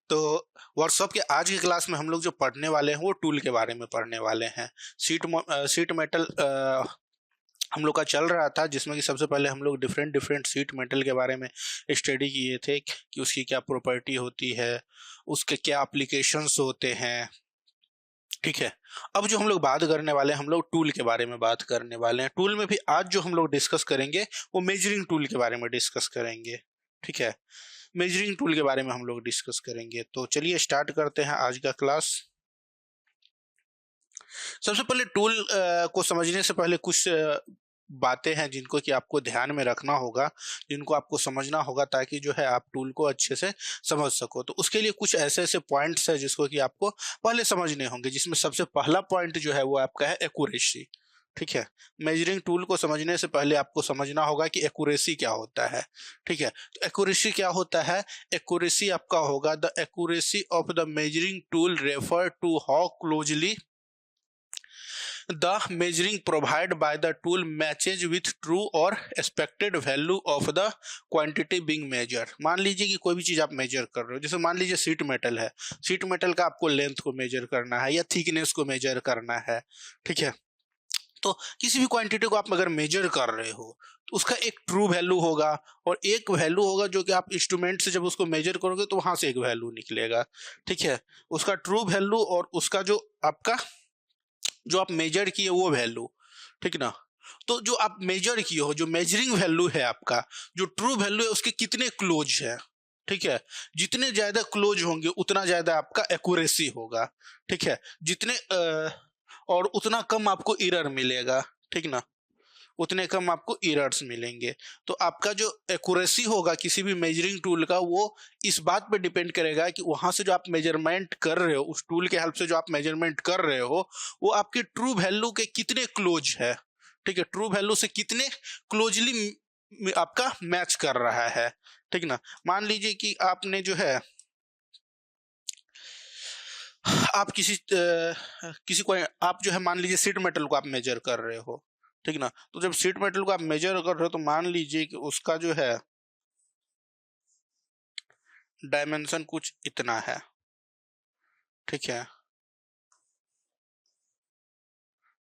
तो वर्कशॉप के आज की क्लास में हम लोग जो पढ़ने वाले हैं वो टूल के बारे में पढ़ने वाले हैं। सीट मेटल हम लोग का चल रहा था, जिसमें कि सबसे पहले हम लोग डिफरेंट डिफरेंट सीट मेटल के बारे में स्टडी किए थे कि उसकी क्या प्रॉपर्टी होती है, उसके क्या एप्लीकेशंस होते हैं। ठीक है। अब जो हम लोग बात करने वाले हैं, हम लोग टूल के बारे में बात करने वाले हैं। टूल में भी आज जो हम लोग डिस्कस करेंगे वो मेजरिंग टूल के बारे में डिस्कस करेंगे। ठीक है, मेजरिंग टूल के बारे में हम लोग डिस्कस करेंगे। तो चलिए स्टार्ट करते हैं आज का क्लास। सबसे पहले टूल को समझने से पहले कुछ बातें हैं जिनको कि आपको ध्यान में रखना होगा, जिनको आपको समझना होगा, ताकि जो है आप टूल को अच्छे से समझ सको। तो उसके लिए कुछ ऐसे ऐसे पॉइंट्स है जिसको कि आपको पहले समझने होंगे, जिसमें सबसे पहला पॉइंट जो है वो आपका है एक्यूरेसी। ठीक है, मेजरिंग टूल को समझने से पहले आपको समझना होगा कि एक्यूरेसी क्या होता है। ठीक है, तो एक्यूरेसी क्या होता है? एक्यूरेसी आपका होगा the accuracy of the measuring tool refer to how closely the measuring provided by the tool matches with true or expected value of the quantity being measured। मान लीजिए कि कोई भी चीज आप मेजर कर रहे हो, जैसे मान लीजिए सीट मेटल है। सीट मेटल का आपको लेंथ को मेजर करना है या थिकनेस को मेजर करना है। ठीक है, तो किसी भी क्वांटिटी को आप अगर मेजर कर रहे हो तो उसका एक ट्रू वैल्यू होगा और एक वैल्यू होगा जो कि आप इंस्ट्रूमेंट से जब उसको मेजर करोगे तो वहां से एक वैल्यू निकलेगा। ठीक है, उसका ट्रू वैल्यू और उसका जो आपका जो आप मेजर किए वो वैल्यू। ठीक ना, तो जो आप मेजर किए हो, जो मेजरिंग वैल्यू है आपका, जो ट्रू वैल्यू है उसके कितने क्लोज है। ठीक है, जितने ज्यादा क्लोज होंगे उतना ज्यादा आपका एक्यूरेसी होगा। ठीक है, जितने और उतना कम आपको एरर मिलेगा। ठीक ना, उतने कम आपको एरर्स मिलेंगे। तो आपका जो एक्यूरेसी होगा किसी भी मेजरिंग टूल का, वो इस बात पे डिपेंड करेगा कि वहां से जो आप मेजरमेंट कर रहे हो, उस टूल के हेल्प से जो आप मेजरमेंट कर रहे हो, वो आपके ट्रू वैल्यू के कितने क्लोज है। ठीक है, ट्रू वैल्यू से कितने क्लोजली आपका मैच कर रहा है। ठीक ना, मान लीजिए कि आपने जो है आप किसी को आप जो है मान लीजिए सीट मेटल को आप मेजर कर रहे हो। ठीक ना, तो जब सीट मेटल को आप मेजर कर रहे हो तो मान लीजिए कि उसका जो है डायमेंशन कुछ इतना है। ठीक है,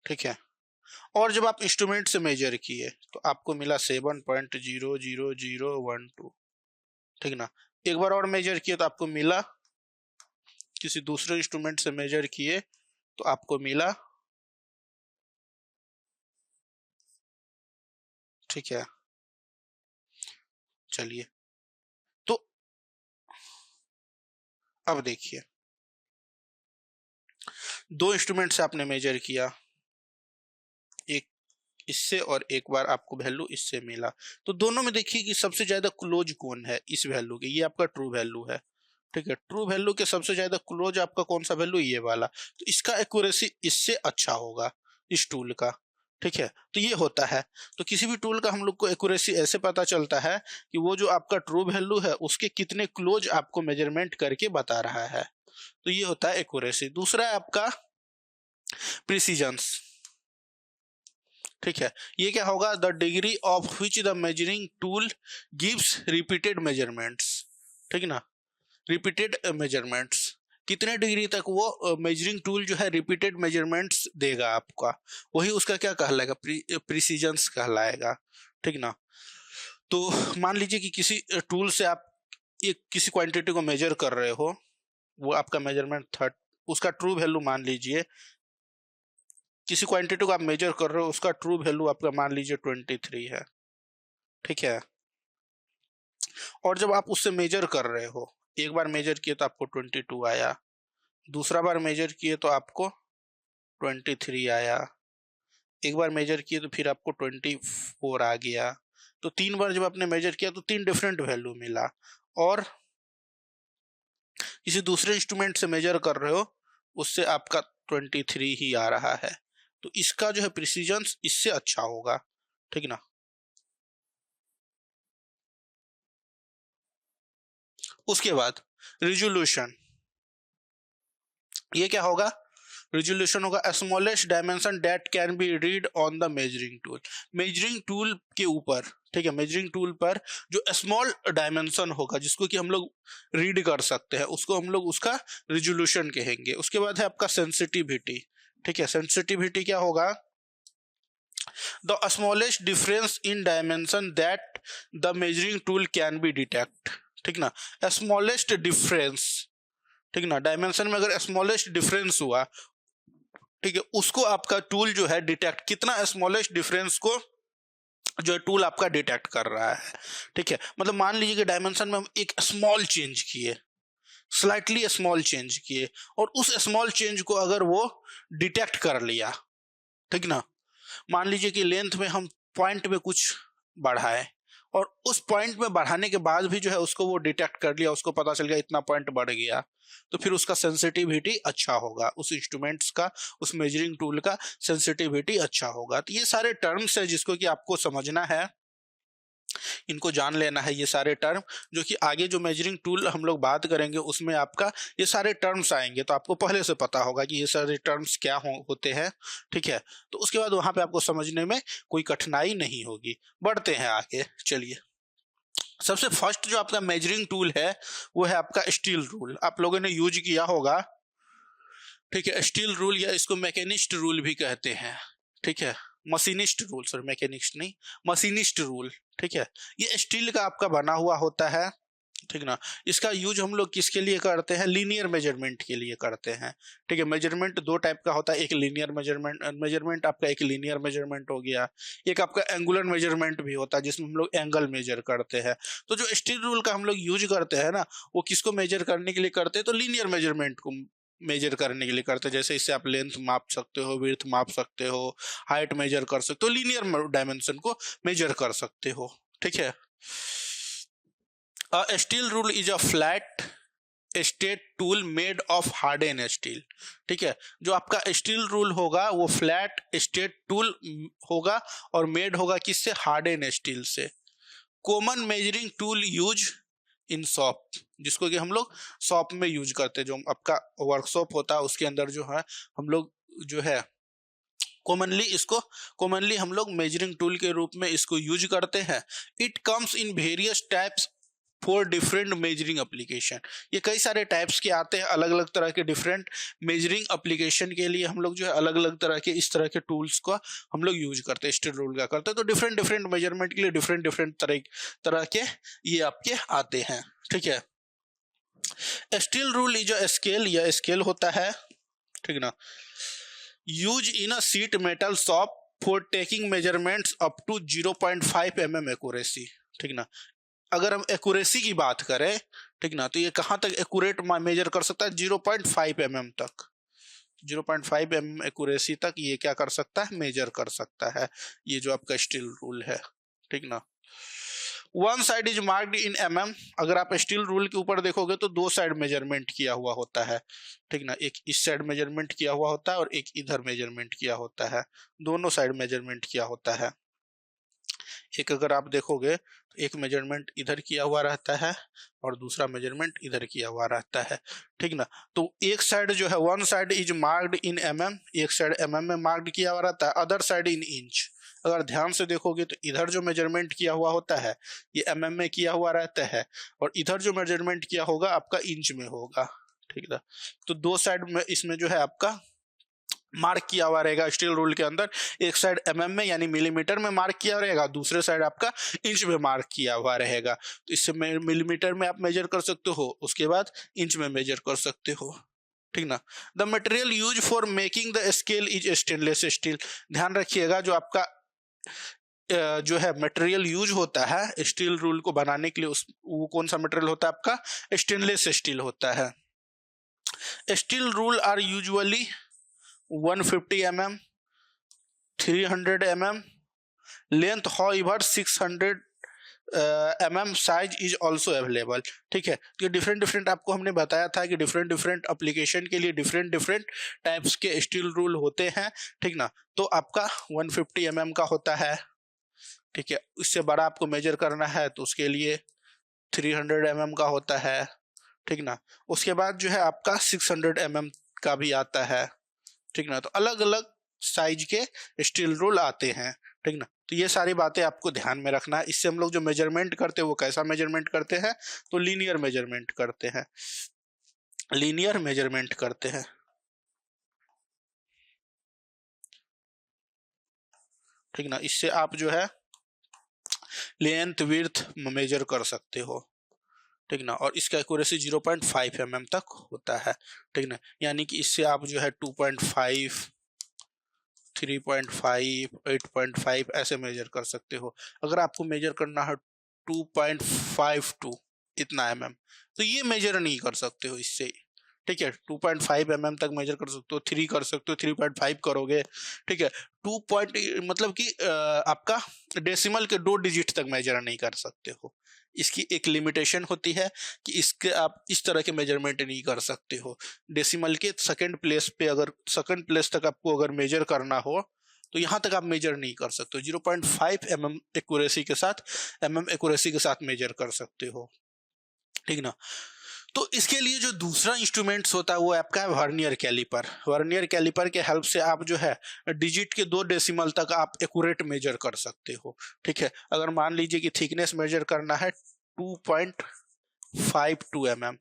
ठीक है, और जब आप इंस्ट्रूमेंट से मेजर किए तो आपको मिला 7.00012। ठीक ना, एक बार और मेजर किए तो आपको मिला, किसी दूसरे इंस्ट्रूमेंट से मेजर किए तो आपको मिला। ठीक है, चलिए, तो अब देखिए, दो इंस्ट्रूमेंट से आपने मेजर किया, एक इससे और एक बार आपको वैल्यू इससे मिला। तो दोनों में देखिए कि सबसे ज्यादा क्लोज कौन है इस वैल्यू के, ये आपका ट्रू वैल्यू है। ठीक है, ट्रू वैल्यू के सबसे ज्यादा क्लोज आपका कौन सा वैल्यू? ये वाला। तो इसका एक्यूरेसी इससे अच्छा होगा, इस टूल का। ठीक है, तो ये होता है। तो किसी भी टूल का हम लोग को एक्यूरेसी ऐसे पता चलता है कि वो जो आपका ट्रू वैल्यू है उसके कितने क्लोज आपको मेजरमेंट करके बता रहा है। तो ये होता है एक्यूरेसी। दूसरा है आपका प्रिसीजंस। ठीक है, ये क्या होगा? The degree of which the measuring tool gives repeated measurements. ठीक ना, रिपीटेड मेजरमेंट्स, कितने डिग्री तक वो मेजरिंग टूल जो है रिपीटेड मेजरमेंट्स देगा आपका, वही उसका क्या कहलाएगा? प्रिसीजंस कहलाएगा। ठीक ना, तो मान लीजिए कि किसी टूल से आप एक किसी क्वांटिटी को मेजर कर रहे हो, वो आपका मेजरमेंट थर्ड, उसका ट्रू वैल्यू मान लीजिए, किसी क्वांटिटी को आप मेजर कर रहे हो, उसका ट्रू वैल्यू आपका मान लीजिए 23 है। ठीक है, और जब आप उससे मेजर कर रहे हो, एक बार मेजर किए तो आपको 22 आया, दूसरा बार मेजर किए तो आपको 23 आया, एक बार मेजर किए तो फिर आपको 24 आ गया। तो तीन बार जब आपने मेजर किया तो तीन डिफरेंट वैल्यू मिला। और किसी दूसरे इंस्ट्रूमेंट से मेजर कर रहे हो, उससे आपका 23 ही आ रहा है। तो इसका जो है प्रिसीजन इससे अच्छा होगा। ठीक ना, उसके बाद रिजोल्यूशन, ये क्या होगा? रिजोल्यूशन होगा smallest dimension that can be read on the measuring tool. Measuring tool के ऊपर ठीक है, मेजरिंग टूल पर जो स्मॉल डायमेंशन होगा जिसको कि हम लोग रीड कर सकते हैं उसको हम लोग उसका रिजोल्यूशन कहेंगे। उसके बाद है आपका सेंसिटिविटी। ठीक है, सेंसिटिविटी क्या होगा? The smallest difference in dimension that the measuring tool can be detect. ठीक ना, स्मॉलेस्ट डिफरेंस, ठीक ना, डायमेंशन में अगर स्मॉलेस्ट डिफरेंस हुआ, ठीक है, उसको आपका टूल जो है डिटेक्ट, कितना स्मॉलेस्ट डिफरेंस को जो है टूल आपका डिटेक्ट कर रहा है। ठीक है, मतलब मान लीजिए कि डायमेंशन में हम एक स्मॉल चेंज किए, स्लाइटली स्मॉल चेंज किए, और उस स्मॉल चेंज को अगर वो डिटेक्ट कर लिया, ठीक ना, मान लीजिए कि लेंथ में हम पॉइंट में कुछ बढ़ाए और उस पॉइंट में बढ़ाने के बाद भी जो है उसको वो डिटेक्ट कर लिया, उसको पता चल गया इतना पॉइंट बढ़ गया, तो फिर उसका सेंसिटिविटी अच्छा होगा, उस इंस्ट्रूमेंट्स का, उस मेजरिंग टूल का सेंसिटिविटी अच्छा होगा। तो ये सारे टर्म्स है जिसको कि आपको समझना है, इनको जान लेना है, ये सारे टर्म जो कि आगे जो मेजरिंग टूल हम लोग बात करेंगे उसमें आपका ये सारे टर्म्स आएंगे, तो आपको पहले से पता होगा कि ये सारे टर्म्स क्या होते हैं। ठीक है, तो उसके बाद वहां पे आपको समझने में कोई कठिनाई नहीं होगी। बढ़ते हैं आगे, चलिए। सबसे फर्स्ट जो आपका मेजरिंग टूल है वो है आपका स्टील रूल। आप लोगों ने यूज किया होगा, ठीक है, स्टील रूल, या इसको मैकेनिस्ट रूल भी कहते हैं। ठीक है, मशीनिस्ट रूल, सॉरी मैकेनिस्ट नहीं, मशीनिस्ट रूल। ठीक है, ये स्टील का आपका बना हुआ होता है। ठीक ना, इसका यूज हम लोग किसके लिए करते हैं? लीनियर मेजरमेंट के लिए करते हैं। ठीक है, मेजरमेंट दो टाइप का होता है, एक लीनियर मेजरमेंट आपका एक लीनियर मेजरमेंट हो गया, एक आपका एंगुलर मेजरमेंट भी होता है जिसमें हम लोग एंगल मेजर करते हैं। तो जो स्टील रूल का हम लोग यूज करते हैं ना, वो किसको मेजर करने के लिए करते हैं? तो लीनियर मेजरमेंट को मेजर करने के लिए करते हैं। जैसे इससे आप लेंथ माप सकते हो, विड्थ माप सकते हो, हाइट मेजर कर सकते हो, लीनियर डायमेंशन को मेजर कर सकते हो। ठीक है, A steel rule is a flat state tool made of harden steel. ठीक है, जो आपका स्टील रूल होगा वो फ्लैट स्टेट टूल होगा और मेड होगा किससे? हार्डन स्टील से। Common measuring tool use in shop, जिसको कि हम लोग शॉप में यूज करते हैं, जो आपका वर्कशॉप होता है उसके अंदर जो है हम लोग जो है कॉमनली हम लोग मेजरिंग टूल के रूप में इसको यूज करते हैं। It comes in various types for different measuring application. ये कई सारे टाइप्स के आते हैं, अलग अलग तरह के डिफरेंट मेजरिंग एप्लीकेशन के लिए हम लोग जो है अलग अलग तरह के इस तरह के टूल्स का हम लोग यूज करते हैं, स्टील रूल का करते हैं। तो डिफरेंट मेजरमेंट के लिए डिफरेंट तरह के ये आपके आते हैं। ठीक है, steel rule is a scale, या स्केल होता है, ठीक ना, use in a sheet metal shop for taking measurements up to 0.5 mm accuracy. ठीक ना, अगर हम एक्यूरेसी की बात करें, ठीक ना, तो ये कहां तक एक्यूरेट मेजर कर सकता है? 0.5 mm तक, 0.5 mm एक्यूरेसी तक ये क्या कर सकता है? मेजर कर सकता है, ये जो आपका स्टील रूल है। ठीक ना, one side is marked in mm। अगर आप स्टील रूल के ऊपर देखोगे तो दो साइड मेजरमेंट किया हुआ होता है। ठीक ना, एक इस साइड मेजरमेंट किया हुआ होता है और एक इधर मेजरमेंट किया होता है, दोनों साइड मेजरमेंट किया होता है। एक अगर आप देखोगे तो एक मेजरमेंट इधर किया हुआ रहता है और दूसरा मेजरमेंट इधर किया हुआ रहता है। ठीक ना, तो एक साइड जो है one side is marked in mm, एक साइड mm में मार्क्ड किया हुआ रहता है, अदर साइड इन इंच। अगर ध्यान से देखोगे तो इधर जो मेजरमेंट किया हुआ होता है ये mm में किया हुआ रहता है और इधर जो मेजरमेंट किया होगा आपका इंच में होगा। ठीक है, तो दो साइड में इसमें जो है आपका मार्क किया हुआ रहेगा स्टील रूल के अंदर। एक साइड mm में यानी मिलीमीटर में मार्क किया रहेगा, दूसरे साइड आपका इंच में मार्क किया हुआ रहेगा। तो इससे मिलीमीटर में आप मेजर कर सकते हो, उसके बाद इंच में मेजर कर सकते हो। ठीक ना, the material use for making the scale is stainless steel. ध्यान रखिएगा, जो आपका जो है मटेरियल यूज होता है स्टील रूल को बनाने के लिए, वो कौन सा मटेरियल होता है? आपका स्टेनलेस स्टील होता है। Steel rule are usually 150 mm, 300 mm length, however 600 mm size is also available. ठीक है, तो डिफरेंट आपको हमने बताया था कि डिफरेंट एप्लीकेशन के लिए डिफरेंट टाइप्स के स्टील रूल होते हैं। ठीक ना, तो आपका 150 mm का होता है। ठीक है, इससे बड़ा आपको मेजर करना है तो उसके लिए 300 mm का होता है। ठीक ना, उसके बाद जो है आपका 600 mm का भी आता है। ठीक ना, तो अलग अलग साइज के स्टील रूल आते हैं, ठीक ना। तो ये सारी बातें आपको ध्यान में रखना है। इससे हम लोग जो मेजरमेंट करते हैं वो कैसा मेजरमेंट करते हैं, तो लीनियर मेजरमेंट करते हैं, लीनियर मेजरमेंट करते हैं, ठीक ना। इससे आप जो है लेंथ विड्थ मेजर कर सकते हो, ठीक ना। और इसका एक्यूरेसी 0.5 mm तक होता है, ठीक ना। यानी कि इससे आप जो है 2.5, 3.5, 8.5 ऐसे मेजर कर सकते हो। अगर आपको मेजर करना है 2.52 इतना mm, तो ये मेजर नहीं कर सकते हो इससे, ठीक है। 2.5 mm तक मेजर कर सकते हो, 3 कर सकते हो, 3.5 करोगे, ठीक है। 2 पॉइंट मतलब कि आपका डेसिमल के 2 डिजिट तक मेजर नहीं कर सकते हो। इसकी एक लिमिटेशन होती है कि इसके आप इस तरह के मेजरमेंट नहीं कर सकते हो। डेसिमल के सेकंड प्लेस पे, अगर सेकंड प्लेस तक आपको अगर मेजर करना हो तो यहां तक आप मेजर नहीं कर सकते हो। 0.5 mm एक्यूरेसी के साथ, एक्यूरेसी के साथ मेजर कर सकते हो, ठीक ना। तो इसके लिए जो दूसरा इंस्ट्रूमेंट्स होता है वो आपका है वर्नियर कैलिपर। वर्नियर कैलिपर के हेल्प से आप जो है डिजिट के 2 डेसिमल तक आप एक्यूरेट मेजर कर सकते हो, ठीक है। अगर मान लीजिए कि थिकनेस मेजर करना है 2.52 mm,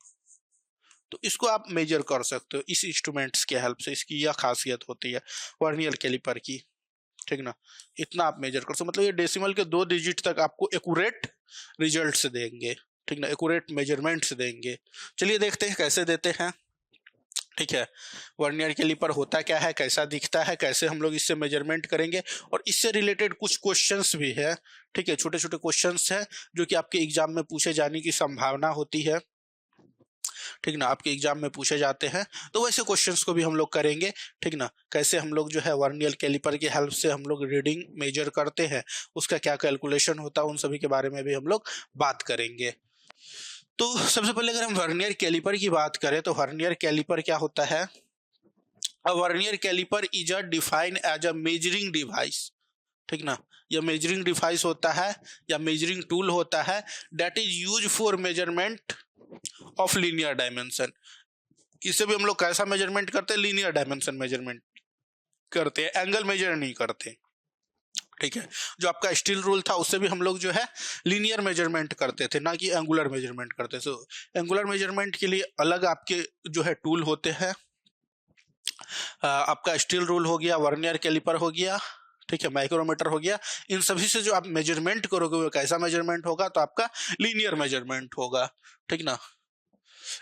तो इसको आप मेजर कर सकते हो इस इंस्ट्रूमेंट्स के हेल्प से। इसकी यह खासियत होती है वर्नियर कैलिपर की, ठीक ना। इतना आप मेजर कर सकते, मतलब ये डेसिमल के 2 डिजिट तक आपको एक्यूरेट रिजल्ट्स देंगे, ठीक ना, एक्यूरेट मेजरमेंट्स देंगे। चलिए देखते हैं कैसे देते हैं, ठीक है। वर्नियर कैलिपर होता क्या है, कैसा दिखता है, कैसे हम लोग इससे मेजरमेंट करेंगे, और इससे रिलेटेड कुछ क्वेश्चंस भी है, ठीक है। छोटे छोटे क्वेश्चंस हैं जो कि आपके एग्जाम में पूछे जाने की संभावना होती है, ठीक ना। आपके एग्जाम में पूछे जाते हैं, तो वैसे क्वेश्चंस को भी हम लोग करेंगे, ठीक ना। कैसे हम लोग जो है वर्नियर कैलिपर की हेल्प से हम लोग रीडिंग मेजर करते हैं, उसका क्या कैलकुलेशन होता है, उन सभी के बारे में भी हम लोग बात करेंगे। तो सबसे पहले अगर हम वर्नियर कैलिपर की बात करें तो वर्नियर कैलिपर क्या होता है। A vernier caliper is a defined as a measuring device, ठीक ना। यह मेजरिंग डिवाइस होता है या मेजरिंग टूल होता है that is use for measurement of linear dimension. इससे भी हम लोग कैसा मेजरमेंट करते हैं, लीनियर डायमेंशन मेजरमेंट करते हैं, एंगल मेजर नहीं करते, ठीक है। जो आपका स्टील रूल था उससे भी हम लोग जो है लीनियर मेजरमेंट करते थे, ना कि एंगुलर मेजरमेंट करते थे। एंगुलर मेजरमेंट के लिए अलग आपके जो है टूल होते हैं, आपका स्टील रूल हो गया, वर्नियर कैलिपर हो गया, ठीक है, माइक्रोमीटर हो गया। इन सभी से जो आप मेजरमेंट करोगे वो कैसा मेजरमेंट होगा, तो आपका लीनियर मेजरमेंट होगा, ठीक ना।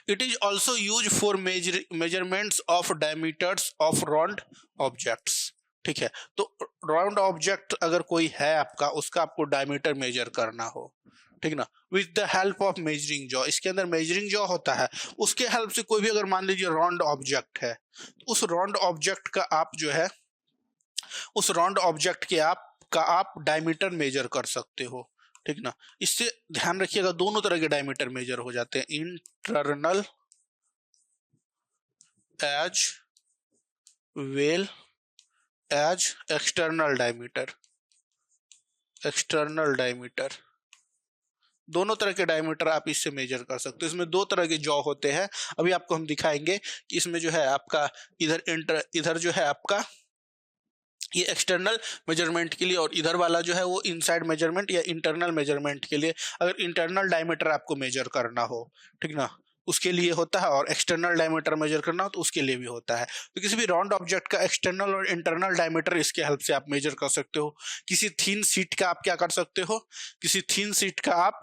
It is also use for measurements of diameters of round objects, ठीक है। तो राउंड ऑब्जेक्ट अगर कोई है आपका, उसका आपको डायमीटर मेजर करना हो, ठीक ना, with the help of measuring jaw. इसके अंदर मेजरिंग जॉ होता है, उसके हेल्प से कोई भी अगर मान लीजिए राउंड ऑब्जेक्ट है, उस राउंड ऑब्जेक्ट का आप जो है उस राउंड ऑब्जेक्ट के आप डायमीटर मेजर कर सकते हो, ठीक ना। इससे ध्यान रखिएगा दोनों तरह के डायमीटर मेजर हो जाते हैं, internal as well as external diameter. External diameter, दोनों तरह के डायमीटर आप इससे मेजर कर सकते हो। इसमें 2 तरह के जॉ होते हैं, अभी आपको हम दिखाएंगे कि इसमें जो है आपका इधर जो है आपका ये एक्सटर्नल मेजरमेंट के लिए, और इधर वाला जो है वो इनसाइड मेजरमेंट या इंटरनल मेजरमेंट के लिए। अगर इंटरनल डायमीटर आपको मेजर करना हो, ठीक ना, उसके लिए होता है, और एक्सटर्नल डायमीटर मेजर करना हो तो उसके लिए भी होता है। तो किसी भी राउंड ऑब्जेक्ट का एक्सटर्नल और इंटरनल डायमीटर इसके हेल्प से आप मेजर कर सकते हो। किसी थीन शीट का आप क्या कर सकते हो, किसी थीन शीट का आप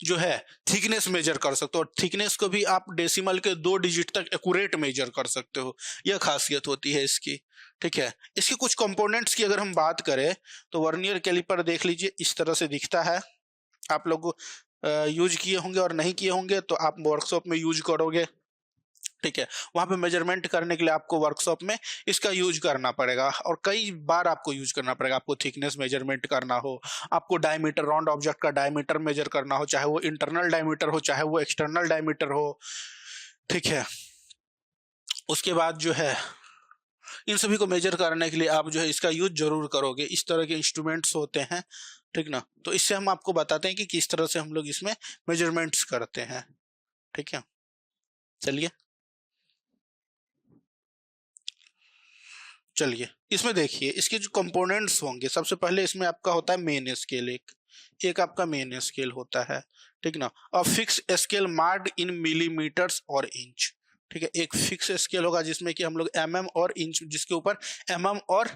जो है थिकनेस मेजर कर सकते हो, और थिकनेस को भी आप डेसिमल के 2 डिजिट तक एक्यूरेट मेजर कर सकते हो। यह खासियत होती है इसकी, ठीक है। इसके कुछ कंपोनेंट्स की अगर हम बात करें तो वर्नियर कैलिपर देख लीजिए इस तरह से दिखता है। आप लोग यूज किए होंगे, और नहीं किए होंगे तो आप वर्कशॉप में यूज करोगे, ठीक है। वहां पे मेजरमेंट करने के लिए आपको वर्कशॉप में इसका यूज करना पड़ेगा, और कई बार आपको यूज करना पड़ेगा। आपको थिकनेस मेजरमेंट करना हो, आपको डायमीटर, राउंड ऑब्जेक्ट का डायमीटर मेजर करना हो, चाहे वो इंटरनल डायमीटर हो चाहे वो एक्सटर्नल डायमीटर हो, ठीक है। उसके बाद जो है इन सभी को मेजर करने के लिए आप जो है इसका यूज जरूर करोगे। इस तरह के इंस्ट्रूमेंट्स होते हैं, ठीक ना। तो इससे हम आपको बताते हैं कि किस तरह से हम लोग इसमें मेजरमेंट्स करते हैं, ठीक है। चलिए चलिए इसमें देखिए इसके जो कंपोनेंट्स होंगे, सबसे पहले इसमें आपका होता है मेन स्केल, एक आपका मेन स्केल होता है, ठीक ना। A fix scale marked in millimetres और इंच, ठीक है। एक फिक्स स्केल होगा जिसमें कि हम लोग mm और इंच, जिसके ऊपर mm और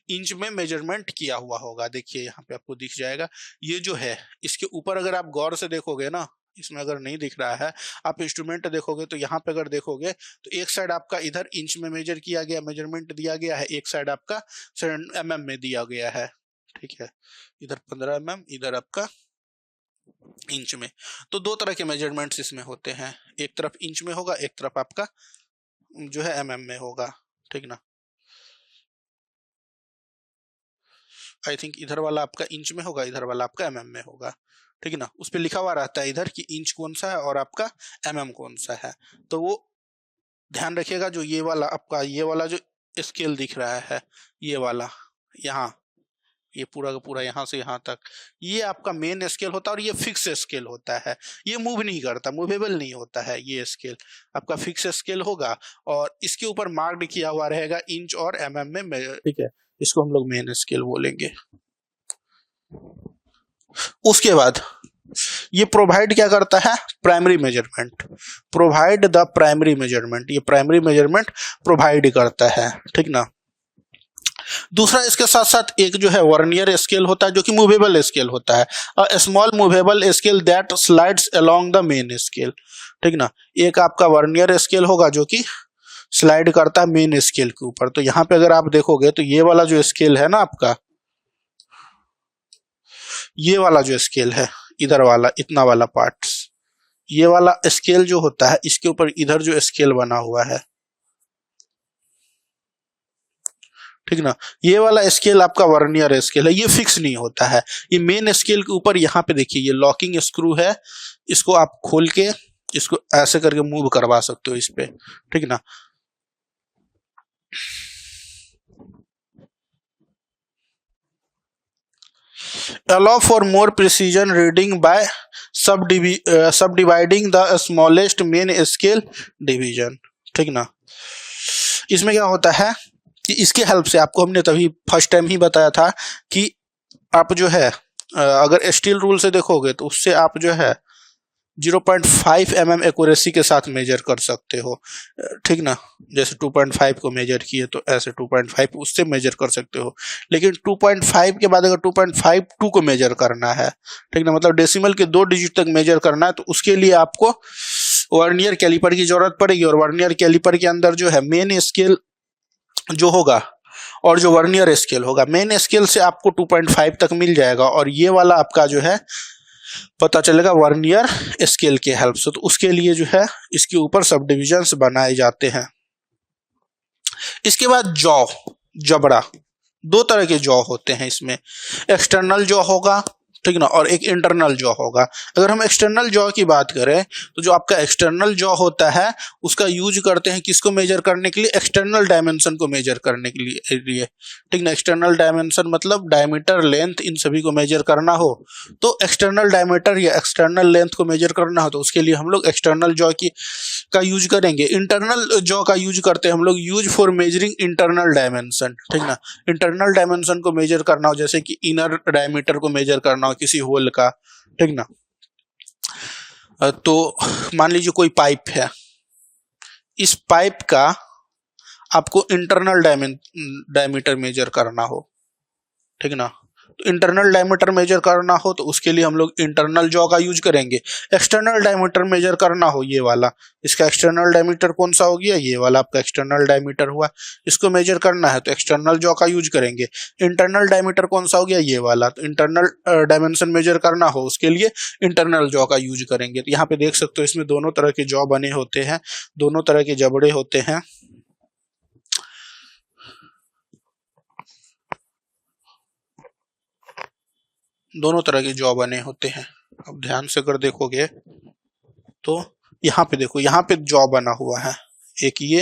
इंच में मेजरमेंट किया हुआ होगा। देखिए यहाँ पे आपको दिख जाएगा, ये जो है इसके ऊपर अगर आप गौर से देखोगे ना, इसमें अगर नहीं दिख रहा है, आप इंस्ट्रूमेंट देखोगे तो यहाँ पे अगर देखोगे तो एक साइड आपका इधर इंच में मेजर किया गया, मेजरमेंट दिया गया है, एक साइड आपका mm में दिया गया है, ठीक है। इधर 15 mm, इधर आपका इंच में। तो दो तरह के मेजरमेंट्स इसमें होते हैं, एक तरफ इंच में होगा, एक तरफ आपका जो है mm में होगा, ठीक ना। आई थिंक इधर वाला आपका इंच में होगा, इधर वाला आपका mm में होगा, ठीक है ना। उस पर लिखा हुआ रहता है इधर कि इंच कौन सा है और आपका mm कौन सा है। तो वो ध्यान रखिएगा, जो ये वाला आपका, ये वाला जो स्केल दिख रहा है, ये वाला यहाँ, ये पूरा का पूरा यहाँ से यहाँ तक, ये आपका मेन स्केल होता है और ये फिक्स स्केल होता है। ये मूव नहीं करता, मूवेबल नहीं होता है, ये स्केल आपका फिक्स स्केल होगा और इसके ऊपर मार्क्ड किया हुआ रहेगा इंच और mm में, ठीक है। इसको हम लोग मेन स्केल बोलेंगे। उसके बाद ये प्रोवाइड क्या करता है, primary measurement, provide the primary measurement, ये प्राइमरी मेजरमेंट प्रोवाइड करता है, ठीक ना। दूसरा इसके साथ साथ एक जो है वर्नियर स्केल होता है, जो कि मूवेबल स्केल होता है, a small movable scale that slides along the main scale, ठीक ना। एक आपका वर्नियर स्केल होगा जो कि स्लाइड करता है मेन स्केल के ऊपर। तो यहाँ पे अगर आप देखोगे तो ये वाला जो स्केल है ना आपका, ये वाला जो स्केल है, इधर वाला इतना वाला पार्ट्स, ये वाला स्केल जो होता है इसके ऊपर इधर जो स्केल बना हुआ है, ठीक ना, ये वाला स्केल आपका वर्नियर स्केल है, ये फिक्स नहीं होता है। ये मेन स्केल के ऊपर यहाँ पे देखिए ये लॉकिंग स्क्रू है, इसको आप खोल के इसको ऐसे करके मूव करवा सकते हो इस पे, ठीक ना। allow for more precision reading by subdividing the smallest main scale division, ठीक ना। इसमें क्या होता है कि इसके हेल्प से आपको हमने तभी फर्स्ट टाइम ही बताया था कि आप जो है अगर स्टील रूल से देखोगे तो उससे आप जो है 0.5 mm एक्यूरेसी के साथ मेजर कर सकते हो, ठीक ना। जैसे 2.5 को मेजर किए तो ऐसे 2.5 उससे मेजर कर सकते हो, लेकिन 2.5 के बाद अगर 2.52 को मेजर करना है, ठीक ना, मतलब डेसिमल के 2 डिजिट तक मेजर करना है, तो उसके लिए आपको वर्नियर कैलिपर की जरूरत पड़ेगी। और वर्नियर कैलिपर के अंदर जो है मेन स्केल जो होगा और जो वर्नियर स्केल होगा, मेन स्केल से आपको 2.5 तक मिल जाएगा और ये वाला आपका जो है पता चलेगा वर्नियर स्केल के हेल्प से। तो उसके लिए जो है इसके ऊपर सब डिविजन्स बनाए जाते हैं। इसके बाद जॉ, जबड़ा, दो तरह के जॉ होते हैं इसमें, एक्सटर्नल जॉ होगा, ठीक ना, और एक इंटरनल जॉ होगा। अगर हम एक्सटर्नल जॉ की बात करें तो जो आपका एक्सटर्नल जॉ होता है उसका यूज करते हैं किसको मेजर करने के लिए, एक्सटर्नल डायमेंशन को मेजर करने के लिए, ठीक ना। एक्सटर्नल डायमेंशन मतलब डायमीटर, लेंथ, इन सभी को मेजर करना हो तो एक्सटर्नल डायमीटर या एक्सटर्नल लेंथ को मेजर करना हो तो उसके लिए हम लोग एक्सटर्नल जॉ की का यूज करेंगे। इंटरनल जॉ का यूज करते हैं हम लोग use for measuring internal dimension, ठीक ना। इंटरनल डायमेंशन को मेजर करना हो, जैसे कि इनर डायमीटर को मेजर करना हो किसी होल का, ठीक ना। तो मान लीजिए कोई पाइप है, इस पाइप का आपको इंटरनल डायमीटर मेजर करना हो, ठीक ना। तो इंटरनल डायमीटर मेजर करना हो तो उसके लिए हम लोग इंटरनल जॉ का यूज करेंगे। एक्सटर्नल डायमीटर मेजर करना हो, ये वाला, इसका एक्सटर्नल डायमीटर कौन सा हो गया, ये वाला आपका एक्सटर्नल डायमीटर हुआ, इसको मेजर करना है तो एक्सटर्नल जॉ का यूज करेंगे। इंटरनल डायमीटर कौन सा हो गया, ये वाला, तो इंटरनल डायमेंशन मेजर करना हो उसके लिए इंटरनल जॉ का यूज करेंगे। तो यहाँ पे देख सकते हो इसमें दोनों तरह के जॉ बने होते हैं, दोनों तरह के जबड़े होते हैं। दोनों तरह के जॉ बने होते हैं। अब ध्यान से अगर देखोगे तो यहाँ पे देखो, यहाँ पे जॉ बना हुआ है, एक ये,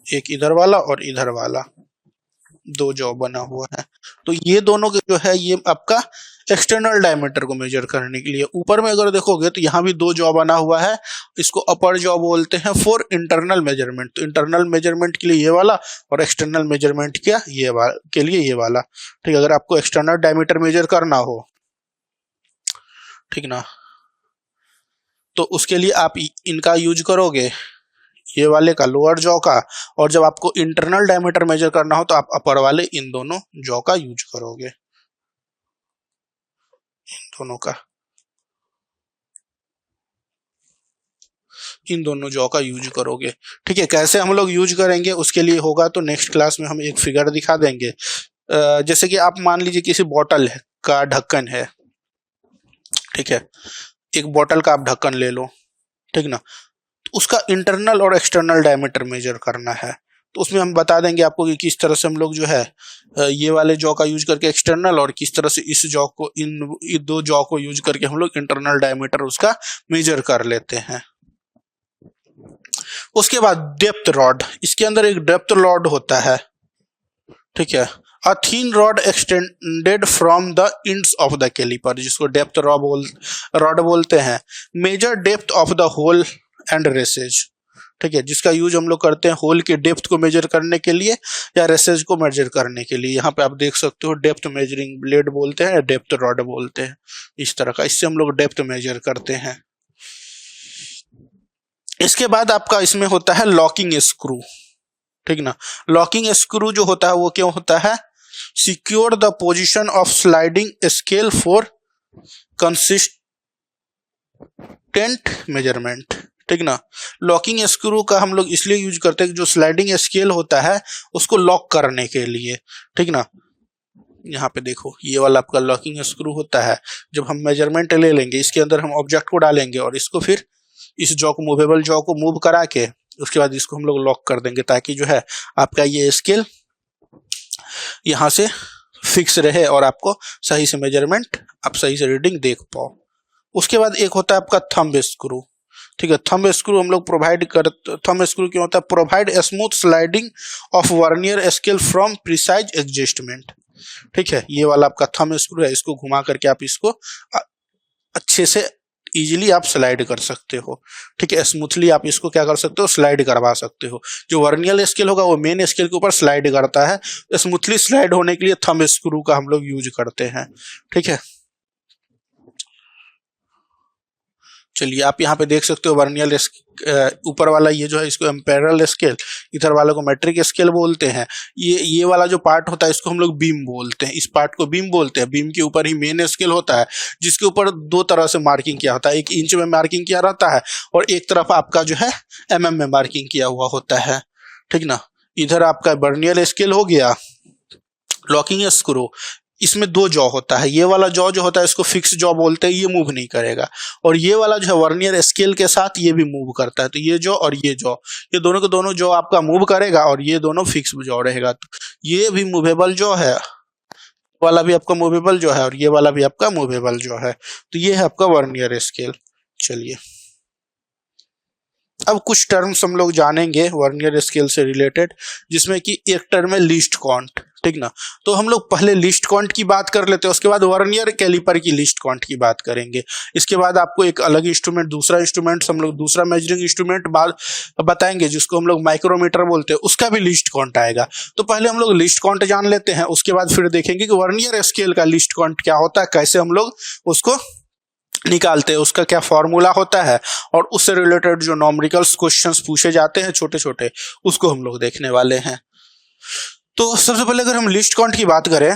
एक इधर वाला और इधर वाला, दो जॉ बना हुआ है। तो ये दोनों के जो है ये आपका एक्सटर्नल डायमीटर को मेजर करने के लिए। ऊपर में अगर देखोगे तो यहाँ भी दो जॉ बना हुआ है, इसको अपर जॉ बोलते हैं फॉर इंटरनल मेजरमेंट। तो इंटरनल मेजरमेंट के लिए ये वाला और एक्सटर्नल मेजरमेंट क्या ये वाला के लिए ये वाला। ठीक, अगर आपको एक्सटर्नल डायमीटर मेजर करना हो, ठीक ना, तो उसके लिए आप इनका यूज करोगे, ये वाले का लोअर जॉ का, और जब आपको इंटरनल डायमीटर मेजर करना हो तो आप अपर वाले इन दोनों जॉ का यूज करोगे, इन दोनों जॉ का यूज करोगे। ठीक है, कैसे हम लोग यूज करेंगे उसके लिए होगा तो नेक्स्ट क्लास में हम एक फिगर दिखा देंगे। जैसे कि आप मान लीजिए किसी बोतल का ढक्कन है, ठीक है, एक बोतल का आप ढक्कन ले लो, ठीक ना, तो उसका इंटरनल और एक्सटर्नल डायमीटर मेजर करना है। तो उसमें हम बता देंगे आपको कि किस तरह से हम लोग जो है ये वाले जॉ का यूज करके एक्सटर्नल, और किस तरह से इस जॉ को इन दो जॉ को यूज करके हम लोग इंटरनल डायमीटर उसका मेजर कर लेते हैं। उसके बाद डेप्थ रॉड, इसके अंदर एक डेप्थ रॉड होता है, ठीक है, a thin rod extended from the ends of the caliper, जिसको डेप्थ रॉड बोलते हैं। Measure depth of the hole and recesses, ठीक है, जिसका यूज हम लोग करते हैं होल की डेप्थ को मेजर करने के लिए या रेसेज को मेजर करने के लिए। यहाँ पे आप देख सकते हो डेप्थ मेजरिंग ब्लेड बोलते हैं, डेप्थ रॉड बोलते हैं, इस तरह का, इससे हम लोग डेप्थ मेजर करते हैं। इसके बाद आपका इसमें होता है लॉकिंग स्क्रू, ठीक ना। लॉकिंग स्क्रू जो होता है वो क्यों होता है, secure the position of sliding scale for consistent measurement, ठीक ना। लॉकिंग स्क्रू का हम लोग इसलिए यूज करते हैं कि जो स्लाइडिंग स्केल होता है उसको लॉक करने के लिए, ठीक ना। यहाँ पे देखो ये वाला आपका लॉकिंग स्क्रू होता है। जब हम मेजरमेंट ले लेंगे, इसके अंदर हम ऑब्जेक्ट को डालेंगे और इसको फिर इस जॉ को, मूवेबल जॉ को मूव करा के उसके बाद इसको हम लोग लॉक कर देंगे, ताकि जो है आपका ये स्केल यहाँ से फिक्स रहे और आपको सही से मेजरमेंट, आप सही से रीडिंग देख पाओ। उसके बाद एक होता है आपका थंब स्क्रू, ठीक है। थंब स्क्रू हम लोग थंब स्क्रू क्यों होता है, provide smooth sliding of vernier scale from precise adjustment, ठीक है। ये वाला आपका थंब स्क्रू है, इसको घुमा करके आप इसको अच्छे से इजीली आप स्लाइड कर सकते हो, ठीक है। स्मूथली आप इसको क्या कर सकते हो, स्लाइड करवा सकते हो। जो वर्नियल स्केल होगा वो मेन स्केल के ऊपर स्लाइड करता है, स्मूथली स्लाइड होने के लिए थंब स्क्रू का हम लोग यूज करते हैं, ठीक है। चलिए आप यहाँ पे देख सकते हो वर्नियल ऊपर वाला ये जो है इसको एम्पेरल स्केल, इधर वाले को मेट्रिक स्केल बोलते हैं। ये वाला जो पार्ट होता है इसको हम लोग बीम बोलते हैं, इस पार्ट को बीम बोलते हैं। बीम के ऊपर ही मेन स्केल होता है, जिसके ऊपर दो तरह से मार्किंग किया होता है, एक इंच में मार्किंग किया रहता है और एक तरफ आपका जो है mm में मार्किंग किया हुआ होता है, ठीक ना। इधर आपका वर्नियल स्केल हो गया। लॉकिंग स्क्रू, इसमें दो जॉ होता है, ये वाला जॉ जो होता है इसको फिक्स जॉ बोलते हैं, ये मूव नहीं करेगा, और ये वाला जो है वर्नियर स्केल के साथ ये भी मूव करता है। तो ये जॉ और ये जॉ, ये दोनों के दोनों जॉ आपका मूव करेगा और ये दोनों फिक्स जॉ रहेगा। तो ये भी मूवेबल जॉ है, वाला भी आपका मूवेबल जॉ है और ये वाला भी आपका मूवेबल जॉ है। तो ये है आपका वर्नियर स्केल। चलिए अब कुछ टर्म्स हम लोग जानेंगे वर्नियर स्केल से रिलेटेड, जिसमें कि एक टर्म है लीस्ट काउंट, ठीक ना। तो हम लोग पहले लीस्ट काउंट की बात कर लेते हैं, उसके बाद वर्नियर कैलिपर की लीस्ट काउंट की बात करेंगे। इसके बाद आपको एक अलग इंस्ट्रूमेंट, दूसरा इंस्ट्रूमेंट हम लोग दूसरा मेजरिंग इंस्ट्रूमेंट बताएंगे जिसको हम लोग माइक्रोमीटर बोलते हैं, उसका भी लीस्ट काउंट आएगा। तो पहले हम लोग लीस्ट काउंट जान लेते हैं, उसके बाद फिर देखेंगे कि वर्नियर स्केल का लीस्ट काउंट क्या होता है, कैसे हम लोग उसको निकालते हैं, उसका क्या फॉर्मूला होता है, और उससे रिलेटेड जो न्यूमेरिकल्स क्वेश्चंस पूछे जाते हैं छोटे छोटे, उसको हम लोग देखने वाले हैं। तो सबसे पहले अगर हम लिस्ट काउंट की बात करें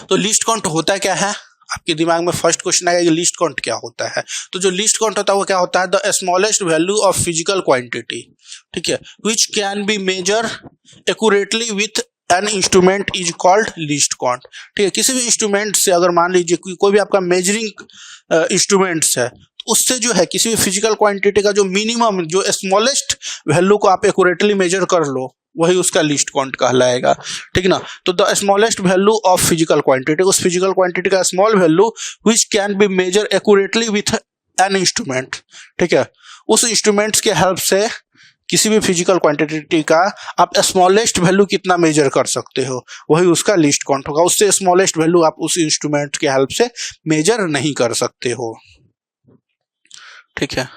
तो लिस्ट काउंट होता क्या है, आपके दिमाग में फर्स्ट क्वेश्चन आएगा कि लिस्ट काउंट क्या होता है। तो जो लिस्ट काउंट होता है वो क्या होता है, the smallest value of physical quantity, ठीक है, which can be measure accurately with an instrument is called least count, ठीक है। किसी भी इंस्ट्रूमेंट से अगर मान लीजिए कोई भी आपका मेजरिंग इंस्ट्रूमेंट्स है, उससे जो है किसी भी फिजिकल क्वांटिटी का जो मिनिमम, जो स्मॉलेस्ट वैल्यू को आप एक्यूरेटली मेजर कर लो, वही उसका लिस्ट काउंट कहलाएगा, ठीक ना। तो the smallest value of physical quantity, उस फिजिकल क्वांटिटी का small value which can be measure accurately with an instrument, ठीक है, उस इंस्ट्रूमेंट्स के हेल्प से किसी भी फिजिकल क्वांटिटी का आप स्मॉलेस्ट वैल्यू कितना मेजर कर सकते हो, वही उसका लीस्ट काउंट होगा। उससे स्मॉलेस्ट वैल्यू आप उस इंस्ट्रूमेंट के हेल्प से मेजर नहीं कर सकते हो। ठीक है।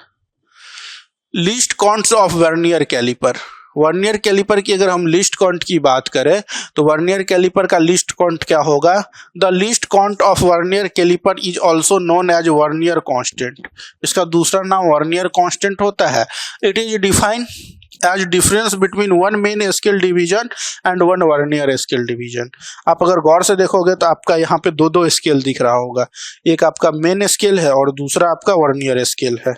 Least counts of vernier caliper. Vernier caliper की अगर हम लीस्ट काउंट की बात करें तो वर्नियर कैलिपर का लीस्ट काउंट क्या होगा? The least count of vernier caliper is also known as vernier constant. इसका दूसरा नाम वर्नियर कांस्टेंट होता है। It is defined as difference between one main scale division and one vernier scale division. आप अगर गौर से देखोगे तो आपका यहाँ पे दो दो स्केल दिख रहा होगा, एक आपका मेन स्केल है और दूसरा आपका वर्नियर स्केल है।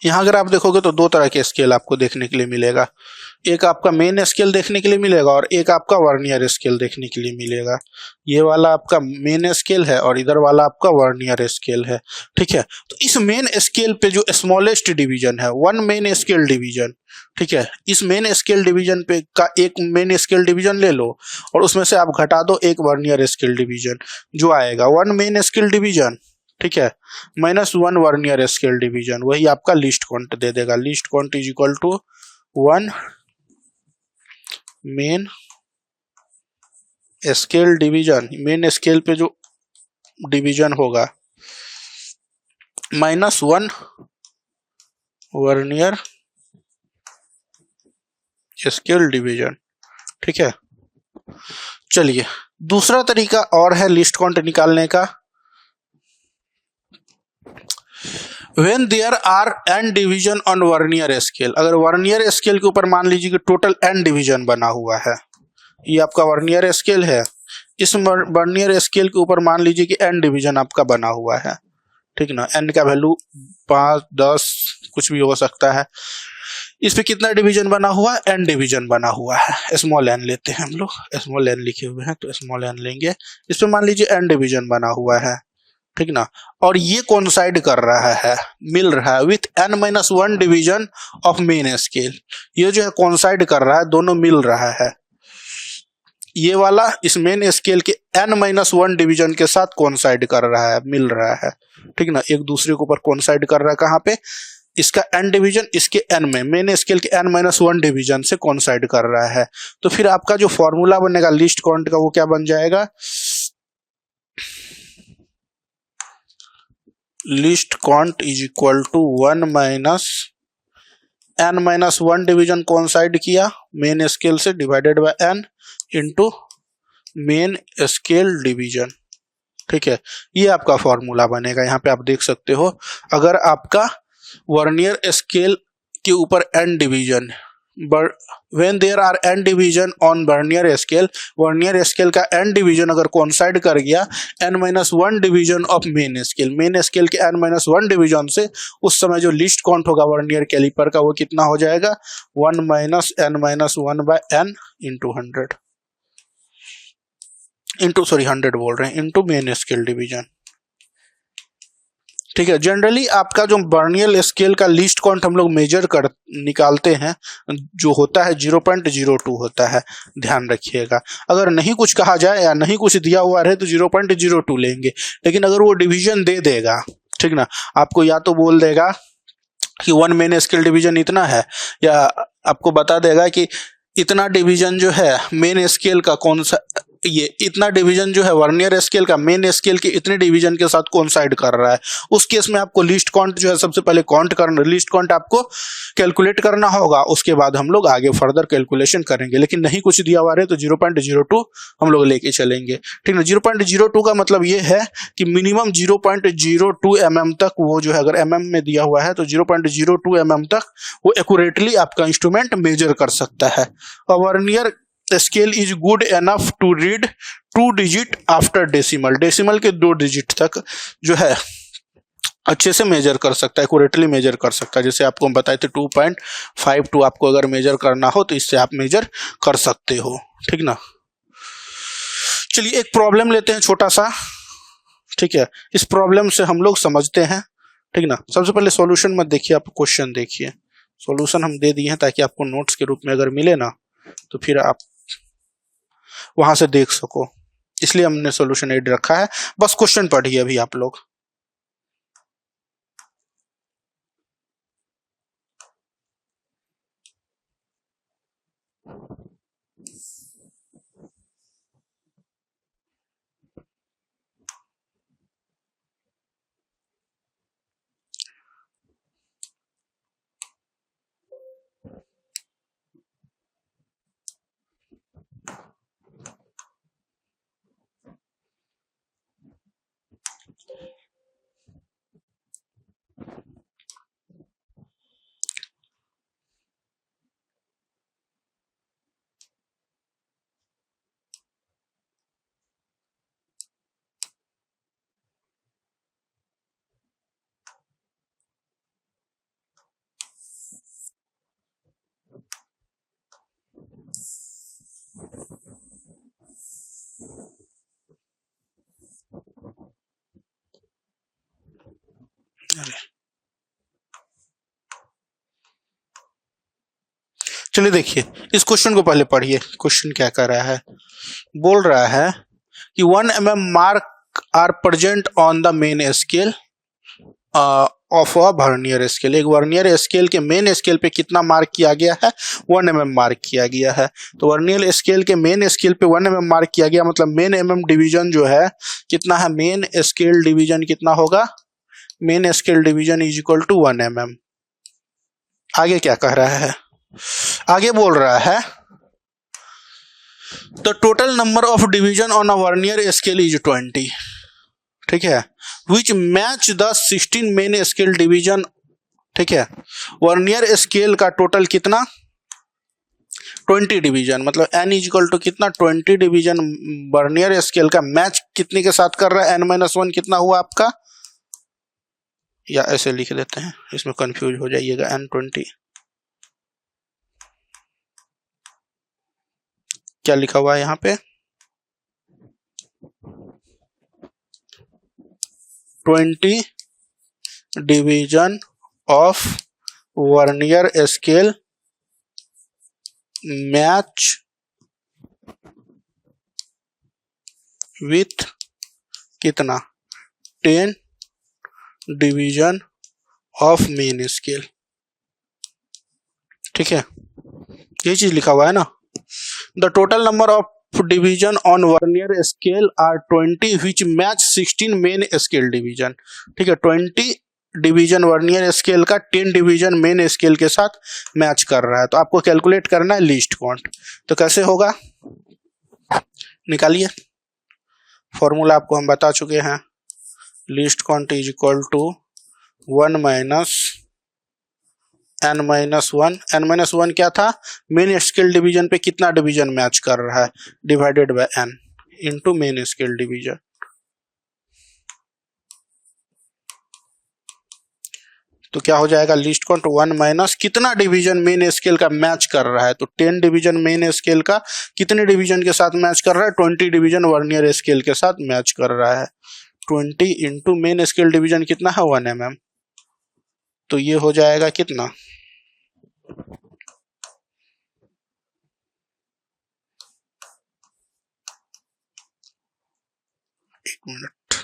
यहाँ अगर आप देखोगे तो दो तरह के स्केल आपको देखने के लिए मिलेगा, एक आपका मेन स्केल देखने के लिए मिलेगा और एक आपका वर्नियर स्केल देखने के लिए मिलेगा। ये वाला आपका मेन स्केल है और इधर वाला आपका वर्नियर स्केल है। ठीक है। तो इस मेन स्केल पे जो स्मॉलेस्ट डिवीजन है, वन मेन स्केल डिवीजन, ठीक है, इस मेन स्केल डिवीजन पे का एक मेन स्केल डिवीजन ले लो और उसमें से आप घटा दो एक वर्नियर स्केल डिवीजन, जो आएगा वन मेन स्केल डिवीजन, ठीक है, minus one vernier scale division, वही आपका लीस्ट काउंट दे देगा। Least count is equal to one main scale division, main scale पे जो डिवीजन होगा, minus one vernier scale division. ठीक है। चलिए दूसरा तरीका और है लिस्ट काउंट निकालने का। When there are n division on vernier scale, अगर वर्नियर स्केल के ऊपर मान लीजिए कि टोटल n डिवीजन बना हुआ है, ये आपका वर्नियर स्केल है, इस वर्नियर स्केल के ऊपर मान लीजिए कि n डिवीजन आपका बना हुआ है, ठीक ना, n का वैल्यू 5, 10 कुछ भी हो सकता है। इस पे कितना डिवीजन बना हुआ है? n डिवीजन बना हुआ है। स्मॉल n लेते हैं हम लोग, स्मॉल n लिखे हुए हैं तो स्मॉल n लेंगे। इस पे मान लीजिए n डिवीजन बना हुआ है, ठीक ना, और ये कोइंसाइड कर रहा है, मिल रहा है with n-1 division of main scale. ये जो है कोइंसाइड कर रहा है, दोनों मिल रहा है। ये वाला इस मेन स्केल के n-1 डिवीजन के साथ कोइंसाइड कर रहा है, मिल रहा है, ठीक ना, एक दूसरे के ऊपर कोइंसाइड कर रहा है। कहाँ पे? इसका n डिवीजन इसके n में, मेन स्केल के n-1 डिवीजन से कोइंसाइड कर रहा है। तो फिर आपका जो फॉर्मूला बनेगा लिस्ट काउंट का, वो क्या बन जाएगा? Least count is equal to 1 minus n-1 division coincide किया मेन स्केल से, divided by n into main scale division. ठीक है, ये आपका फॉर्मूला बनेगा। यहाँ पे आप देख सकते हो, अगर आपका वर्नियर स्केल के ऊपर n division, when there are n division on vernier scale का n डिवीजन अगर कोइंसाइड कर गया n-1 division of main scale के n-1 डिवीजन से, उस समय जो लिस्ट काउंट होगा वर्नियर कैलिपर का, वो कितना हो जाएगा? 1 minus n-1 by n into 100 into 100 बोल रहे हैं, इंटू मेन स्केल डिवीजन। ठीक है। जनरली आपका जो वर्नियर स्केल का लिस्ट काउंट हम लोग मेजर कर निकालते हैं, जो होता है 0.02 होता है, ध्यान रखिएगा। अगर नहीं कुछ कहा जाए या नहीं कुछ दिया हुआ रहे तो 0.02 लेंगे, लेकिन अगर वो डिवीजन दे देगा, ठीक ना, आपको या तो बोल देगा कि वन मेन स्केल डिवीजन इतना है, या आपको बता देगा कि इतना डिवीजन जो है मेन स्केल का कौन सा, ये इतना डिवीजन जो है वर्नियर स्केल का मेन स्केल के इतने डिवीजन के साथ कोइंसाइड कर रहा है, उस केस में आपको लिस्ट काउंट जो है सबसे पहले लिस्ट काउंट आपको कैलकुलेट करना होगा, उसके बाद हम लोग आगे फर्दर कैलकुलेशन करेंगे। लेकिन नहीं कुछ दिया हुआ है तो 0.02 हम लोग लेके चलेंगे, ठीक है। 0.02 का मतलब ये है कि मिनिमम 0.02 mm तक वो जो है, अगर mm में दिया हुआ है तो 0.02 mm तक वो एक्यूरेटली आपका इंस्ट्रूमेंट मेजर कर सकता है। और vernier scale is good enough to read 2 digit after decimal के 2 डिजिट तक जो है अच्छे से मेजर कर सकता है, एक्यूरेटली मेजर कर सकता है। जैसे आपको हम बताए थे 2.52 आपको अगर मेजर करना हो तो इससे आप मेजर कर सकते हो, ठीक ना। चलिए एक प्रॉब्लम लेते हैं छोटा सा, ठीक है। इस प्रॉब्लम से हम लोग समझते हैं, ठीक ना। सबसे पहले सॉल्यूशन मत देखिए, आप क्वेश्चन देखिए। सॉल्यूशन हम दे दिए हैं ताकि आपको नोट्स के रूप में अगर मिले ना तो फिर आप वहां से देख सको। इसलिए हमने सोल्यूशन एड रखा है। बस क्वेश्चन पढ़िए अभी आप लोग। चलिए देखिए, इस क्वेश्चन को पहले पढ़िए। क्वेश्चन क्या कर रहा है, बोल रहा है कि 1 mm mark are present on the main scale of a vernier scale. एक वर्नियर स्केल के मेन स्केल पे कितना मार्क किया गया है, 1 mm मार्क किया गया है। तो वर्नियर स्केल के मेन स्केल पे 1 mm मार्क किया गया, मतलब मेन mm डिवीजन जो है कितना है, मेन स्केल डिवीजन कितना होगा, main scale division is equal to 1 mm। आगे क्या कह रहा है, आगे बोल रहा है the total number of division on a vernier scale is 20, ठीक है, which match the 16 main scale division, ठीक है। वर्नियर स्केल का टोटल कितना, 20 डिवीजन, मतलब n इज इक्वल टू कितना, 20 डिवीजन वर्नियर स्केल का मैच कितने के साथ कर रहा है, n-1 कितना हुआ आपका, या ऐसे लिख देते हैं, इसमें कंफ्यूज हो जाइएगा, n20 क्या लिखा हुआ है यहाँ पे, 20 division of vernier scale match with कितना, 10 डिवीजन ऑफ मेन स्केल, ठीक है, ये चीज लिखा हुआ है ना। The total number of division on vernier scale are 20 which match 16 main scale division, ठीक है। 20 डिवीजन वर्नियर स्केल का 10 डिवीजन मेन स्केल के साथ मैच कर रहा है। तो आपको कैलकुलेट करना है लीस्ट काउंट। तो कैसे होगा, निकालिए, फॉर्मूला आपको हम बता चुके हैं, least count is equal to 1 minus n-1। n-1 क्या था, मेन स्केल डिवीजन पे कितना डिवीजन मैच कर रहा है, divided by n into main scale division. तो क्या हो जाएगा, लिस्ट काउंट 1 माइनस कितना डिवीजन मेन स्केल का मैच कर रहा है, तो 10 डिवीजन मेन स्केल का कितने डिवीजन के साथ मैच कर रहा है, 20 डिवीजन वर्नियर स्केल के साथ मैच कर रहा है। 20 इंटू मेन स्केल डिवीजन कितना है, 1 mm। तो ये हो जाएगा कितना, एक मिनट,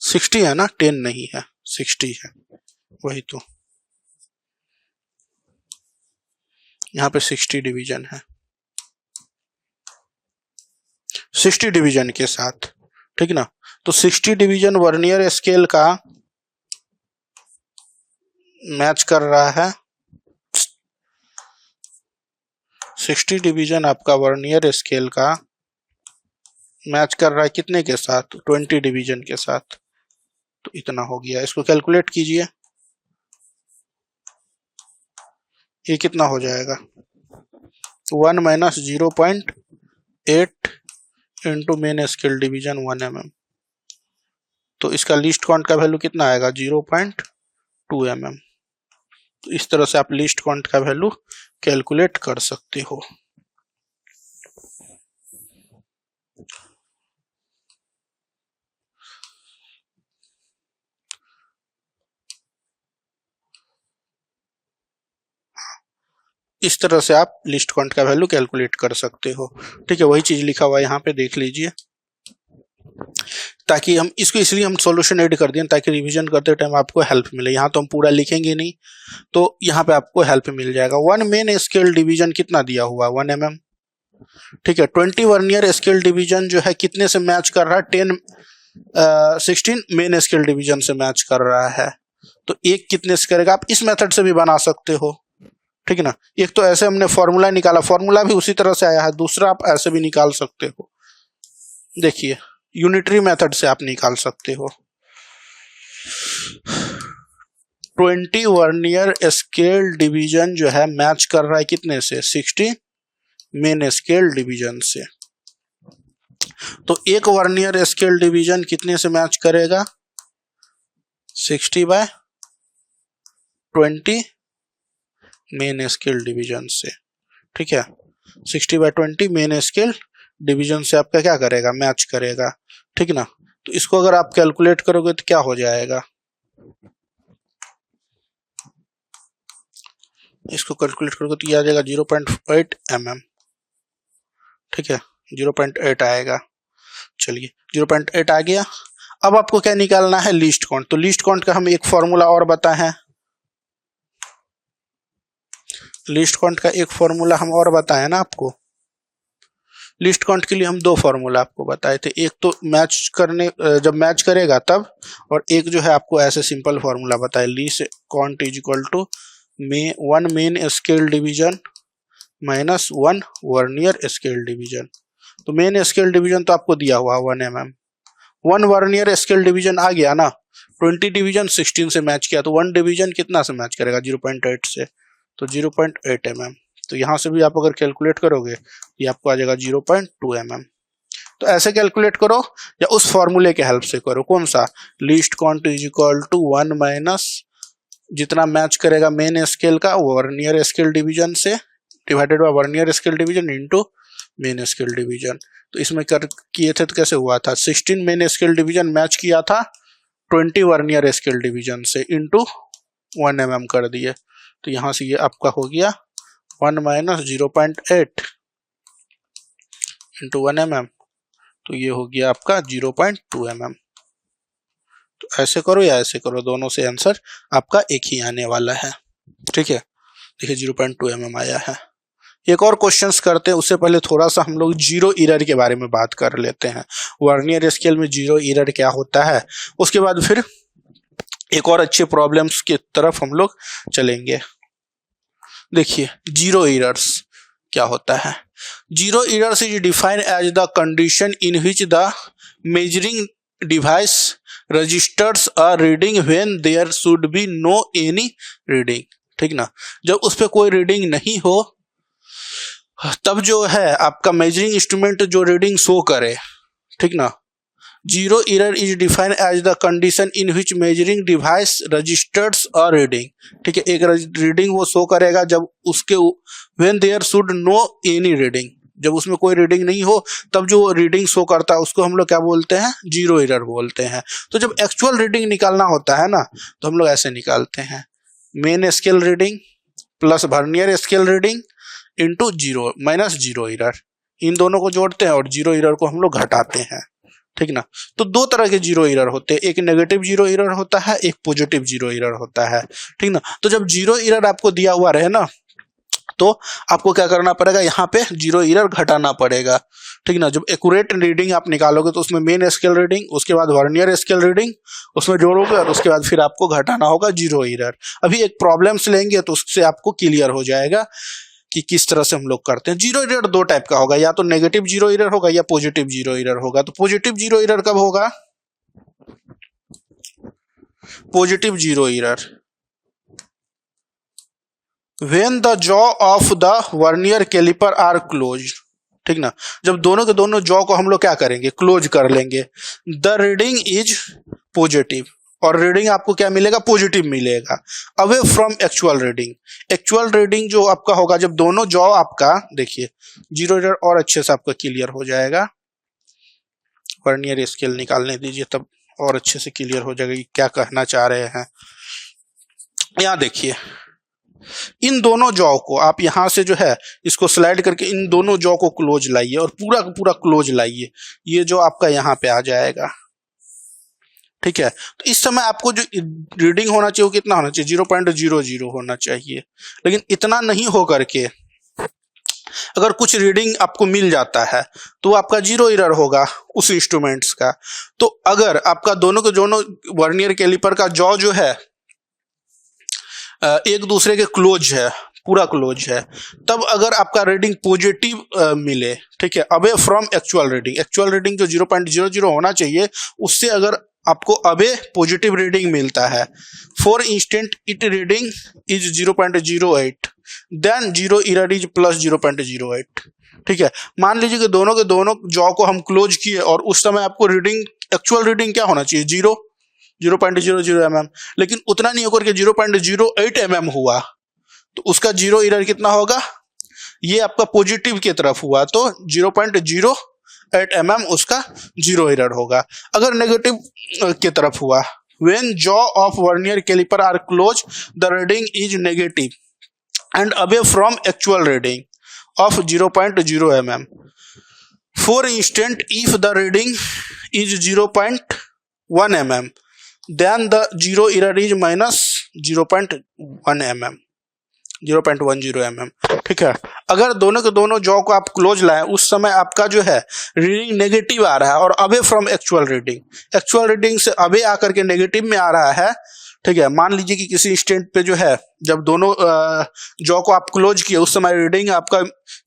60 है ना, 10 नहीं है, 60 है, वही तो, यहाँ पे 60 डिवीजन है, 60 डिवीजन के साथ, ठीक ना। तो 60 डिवीजन वर्नियर स्केल का मैच कर रहा है, 60 डिवीजन आपका वर्नियर स्केल का मैच कर रहा है कितने के साथ, 20 डिवीजन के साथ। तो इतना हो गया, इसको कैलकुलेट कीजिए, ये कितना हो जाएगा, 1 minus 0.8 into main scale division 1 mm। तो इसका लीस्ट काउंट का वैल्यू कितना आएगा, 0.2 mm। तो इस तरह से आप लीस्ट काउंट का वैल्यू कैलकुलेट कर सकते हो। इस तरह से आप लीस्ट काउंट का वैल्यू कैलकुलेट कर सकते हो। ठीक है, वही चीज लिखा हुआ है यहाँ पे, देख लीजिए, ताकि हम इसको, इसलिए हम सॉल्यूशन ऐड कर दिए ताकि रिवीजन करते टाइम आपको हेल्प मिले। यहाँ तो हम पूरा लिखेंगे नहीं, तो यहाँ पे आपको हेल्प मिल जाएगा। वन मेन स्केल डिवीजन कितना दिया हुआ, 1 mm। ठीक है, 20 वर्नियर स्केल डिवीजन जो है कितने से मैच कर रहा है, 16 मेन स्केल डिवीजन से मैच कर रहा है। तो एक कितने से करेगा, आप इस मेथड से भी बना सकते हो। ठीक है ना, एक तो ऐसे हमने फॉर्मूला निकाला, फॉर्मूला भी उसी तरह से आया है, दूसरा आप ऐसे भी निकाल सकते हो। देखिए, यूनिटरी मेथड से आप निकाल सकते हो। 20 वर्नियर स्केल डिवीजन जो है मैच कर रहा है कितने से, 60 मेन स्केल डिवीजन से। तो एक वर्नियर स्केल डिवीजन कितने से मैच करेगा, 60/20 मेन स्केल डिवीजन से। ठीक है, 60/20 मेन स्केल डिवीजन से आपका क्या करेगा, मैच करेगा। ठीक ना, तो इसको अगर आप कैलकुलेट करोगे तो क्या हो जाएगा, इसको कैलकुलेट करोगे तो ये आ जाएगा 0.8 mm। ठीक है, 0.8 आएगा। चलिए, 0.8 आ गया। अब आपको क्या निकालना है, लीस्ट काउंट। तो लीस्ट काउंट का हम एक फॉर्मूला और बताए हैं, लीस्ट काउंट का एक फॉर्मूला हम और बताए ना आपको। लिस्ट काउंट के लिए हम दो फॉर्मूला आपको बताए थे, एक तो मैच करने, जब मैच करेगा तब, और एक जो है आपको ऐसे सिंपल फॉर्मूला बताए, least count is equal to 1 main scale division minus 1 vernier scale division. तो मेन स्केल डिवीजन तो आपको दिया हुआ 1 mm, 1 वर्नियर स्केल डिवीजन आ गया ना, 20 डिवीजन 16 से मैच किया, तो 1 डिवीजन कितना से मैच करेगा, 0.8 से, तो 0.8 mm। तो यहाँ से भी आप अगर कैलकुलेट करोगे ये आपको आ जाएगा 0.2 mm। तो ऐसे कैलकुलेट करो या उस फॉर्मूले के हेल्प से करो, कौन सा, least count is equal to 1 minus जितना मैच करेगा मेन स्केल का वर्नियर स्केल डिवीजन से, divided by vernier scale division into main scale division. तो इसमें कर किए थे तो कैसे हुआ था, 16 मेन स्केल डिवीजन मैच किया था 20 वर्नियर स्केल डिवीजन से, इनटू 1 mm कर दिए। तो यहाँ से ये आपका हो गया 1 माइनस 0.8 इंटू 1 mm, तो ये हो गया आपका 0.2 mm। तो ऐसे करो या ऐसे करो, दोनों से आंसर आपका एक ही आने वाला है। ठीक है, देखिए 0.2 mm आया है। एक और क्वेश्चंस करते हैं, उससे पहले थोड़ा सा हम लोग जीरो एरर के बारे में बात कर लेते हैं, वर्नियर स्केल में जीरो एरर क्या होता है, उसके बाद फिर एक और अच्छे प्रॉब्लम्स की तरफ हम लोग चलेंगे। देखिए, जीरो एरर्स क्या होता है। Zero errors is defined as the condition in which the measuring device registers a reading when there should be no any reading. ठीक ना, जब उस पर कोई रीडिंग नहीं हो तब जो है आपका मेजरिंग इंस्ट्रूमेंट जो रीडिंग शो करे। ठीक ना, zero error is defined as the condition in which measuring device registers a reading. ठीक है, एक रीडिंग वो शो करेगा जब उसके when there should no any reading, जब उसमें कोई रीडिंग नहीं हो तब जो रीडिंग शो करता है उसको हम लोग क्या बोलते हैं, जीरो एरर बोलते हैं। तो जब एक्चुअल रीडिंग निकालना होता है ना, तो हम लोग ऐसे निकालते हैं, main scale reading plus vernier scale reading into zero minus zero error, इन दोनों को जोड़ते हैं और जीरो एरर को हम लोग घटाते हैं। ठीक ना, तो दो तरह के जीरो एरर होते हैं, एक नेगेटिव जीरो एरर होता है, एक पॉजिटिव जीरो एरर होता है। ठीक ना, तो जब जीरो एरर आपको दिया हुआ रहे ना, तो आपको क्या करना पड़ेगा, यहाँ पे जीरो एरर घटाना पड़ेगा। ठीक ना, जब एक्यूरेट रीडिंग आप निकालोगे तो उसमें मेन स्केल रीडिंग, उसके बाद वर्नियर स्केल रीडिंग उसमें जोड़ोगे और उसके बाद फिर आपको घटाना होगा जीरो एरर। अभी एक प्रॉब्लम्स लेंगे तो उससे आपको क्लियर हो जाएगा कि किस तरह से हम लोग करते हैं। जीरो एरर दो टाइप का होगा, या तो नेगेटिव जीरो एरर होगा या पॉजिटिव जीरो एरर होगा। तो पॉजिटिव जीरो एरर कब होगा, positive zero error when the jaw of the vernier caliper are close. ठीक ना, जब दोनों के दोनों जॉ को हम लोग क्या करेंगे, क्लोज कर लेंगे, द रीडिंग इज पॉजिटिव, और रीडिंग आपको क्या मिलेगा, पॉजिटिव मिलेगा, away from actual reading. Actual reading जो आपका होगा जब दोनों जॉ आपका, देखिए जीरो एरर और अच्छे से आपका क्लियर हो जाएगा। वर्नियर स्केल निकालने दीजिए तब और अच्छे से क्लियर हो जाएगा कि क्या कहना चाह रहे हैं। यहां देखिए, इन दोनों जॉ को आप यहां से जो है इसको स्लाइड करके इन दोनों जॉ को क्लोज लाइए और पूरा का पूरा क्लोज लाइए, ये जो आपका यहाँ पे आ जाएगा। ठीक है, तो इस समय आपको जो रीडिंग होना चाहिए वो कितना होना चाहिए, 0.00 होना चाहिए। लेकिन इतना नहीं हो करके अगर कुछ रीडिंग आपको मिल जाता है तो आपका जीरो एरर होगा उस इंस्ट्रूमेंट्स का। तो अगर आपका दोनों के दोनों वर्नियर कैलिपर का जॉ जो है एक दूसरे के क्लोज है, पूरा क्लोज है, तब अगर आपका रीडिंग पॉजिटिव मिले, ठीक है, अवे फ्रॉम एक्चुअल रीडिंग जो 0.00 होना चाहिए उससे अगर आपको अवे पॉजिटिव रीडिंग मिलता है, for instant it reading is 0.08, than zero error is plus 0.08। ठीक है, मान लीजिए कि दोनों के दोनों जॉ को हम क्लोज किए और उस समय आपको रीडिंग, एक्चुअल रीडिंग क्या होना चाहिए, 0.00 mm, लेकिन उतना नहीं होकर के 0.08 mm हुआ, तो उसका जीरो एरर कितना होगा, ये आपका पॉजिटिव की तरफ हुआ तो 0.08 mm उसका जीरो एरर होगा। अगर नेगेटिव की तरफ हुआ, when jaw of vernier caliper are closed, the reading is negative and away from actual reading of 0.0 mm. For instance, if the reading is 0.1 mm, then the zero error is minus 0.1 mm, 0.10 mm। ठीक है, अगर दोनों के दोनों jaw को आप close लाएं उस समय आपका जो है रीडिंग नेगेटिव आ रहा है और अवे फ्रॉम एक्चुअल रीडिंग से अवे आकर के नेगेटिव में आ रहा है। ठीक है, मान लीजिए कि किसी इंस्टेंट पे जो है जब दोनों जॉ को आप क्लोज किए उस समय रीडिंग आपका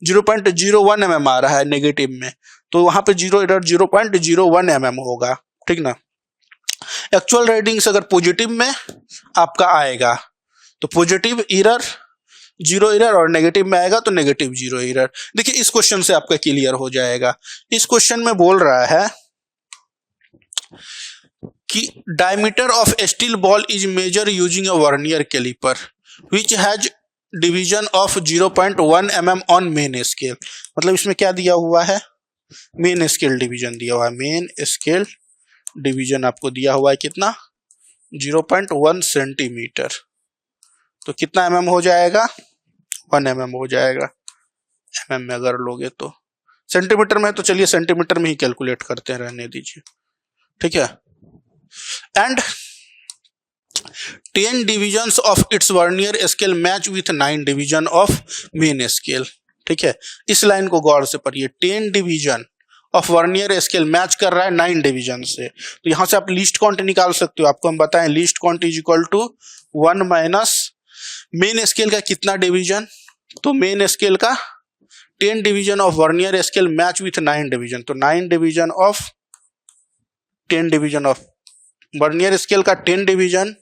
0.01 mm आ रहा है नेगेटिव में, तो वहां पे जीरो एरर 0.01 mm होगा। ठीक ना, एक्चुअल रीडिंग से अगर पॉजिटिव में आपका आएगा तो पॉजिटिव एरर जीरो एरर और नेगेटिव में आएगा तो नेगेटिव जीरो एरर। देखिए इस क्वेश्चन से आपका क्लियर हो जाएगा। इस क्वेश्चन में बोल रहा है कि diameter of steel ball is measure using a vernier caliper which has division of 0.1 mm on main scale. मतलब इसमें क्या दिया हुआ है, मेन स्केल डिवीजन दिया हुआ है, मेन स्केल डिवीजन आपको दिया हुआ है कितना, 0.1 सेंटीमीटर, तो कितना mm हो जाएगा, 1 mm हो जाएगा। mm में अगर लोगे तो, सेंटीमीटर में तो चलिए सेंटीमीटर में ही कैलकुलेट करते हैं, रहने दीजिए। ठीक है, and 10 divisions of its vernier scale match with 9 division of main scale. ठीक है, इस लाइन को गौर से पढ़िए, 10 division of vernier scale match कर रहा है 9 डिवीजन से, तो यहां से आप लीस्ट काउंट निकाल सकते हो। आपको हम बताएं least count is equal to 1 minus main scale का कितना डिवीजन, तो मेन स्केल का 10 division of vernier scale match with 9 division, तो 9 division of 10 division of vernier scale का 10 डिवीजन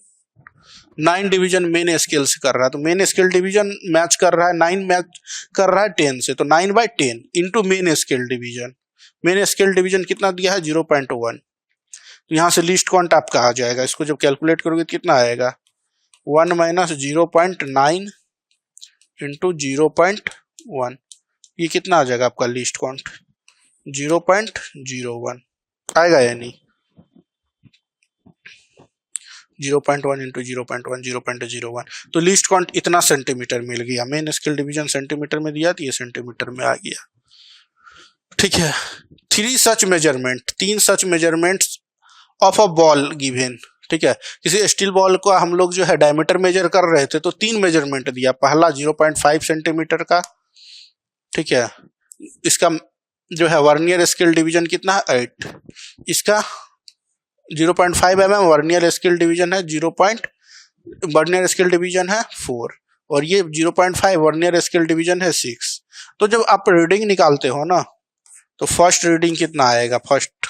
9 डिवीजन मेन स्केल से कर रहा है, तो मेन स्केल डिवीजन मैच कर रहा है 9 मैच कर रहा है 10 से, तो 9/10 into main scale division. Main scale division कितना दिया है 0.1, तो यहां से लीस्ट काउंट आपका आ जाएगा। इसको जब कैलकुलेट करोगे तो कितना आएगा, 1 माइनस 0.9 इंटू 0.1, ये कितना आ जाएगा आपका लीस्ट काउंट, 0.01 आएगा या नहीं, 0.1 इंटू 0.1 0.01, तो लीस्ट काउंट इतना सेंटीमीटर मिल गया। मेन स्केल डिवीजन सेंटीमीटर में दिया तो ये सेंटीमीटर में आ गया। ठीक है, 3 such measurement, 3 such measurements of a ball given. ठीक है, किसी स्टील बॉल को हम लोग जो है डायमीटर मेजर कर रहे थे तो 3 मेजरमेंट दिया, पहला 0.5 सेंटीमीटर का, ठीक है, इसका जो है वर्नियर स्केल डिवीजन कितना है 8, इसका 0.5 mm वर्नियर स्केल डिवीजन है, वर्नियर स्केल डिवीजन है 4, और ये 0.5 वर्नियर स्केल डिवीजन है 6। तो जब आप रीडिंग निकालते हो ना तो फर्स्ट रीडिंग कितना आएगा, फर्स्ट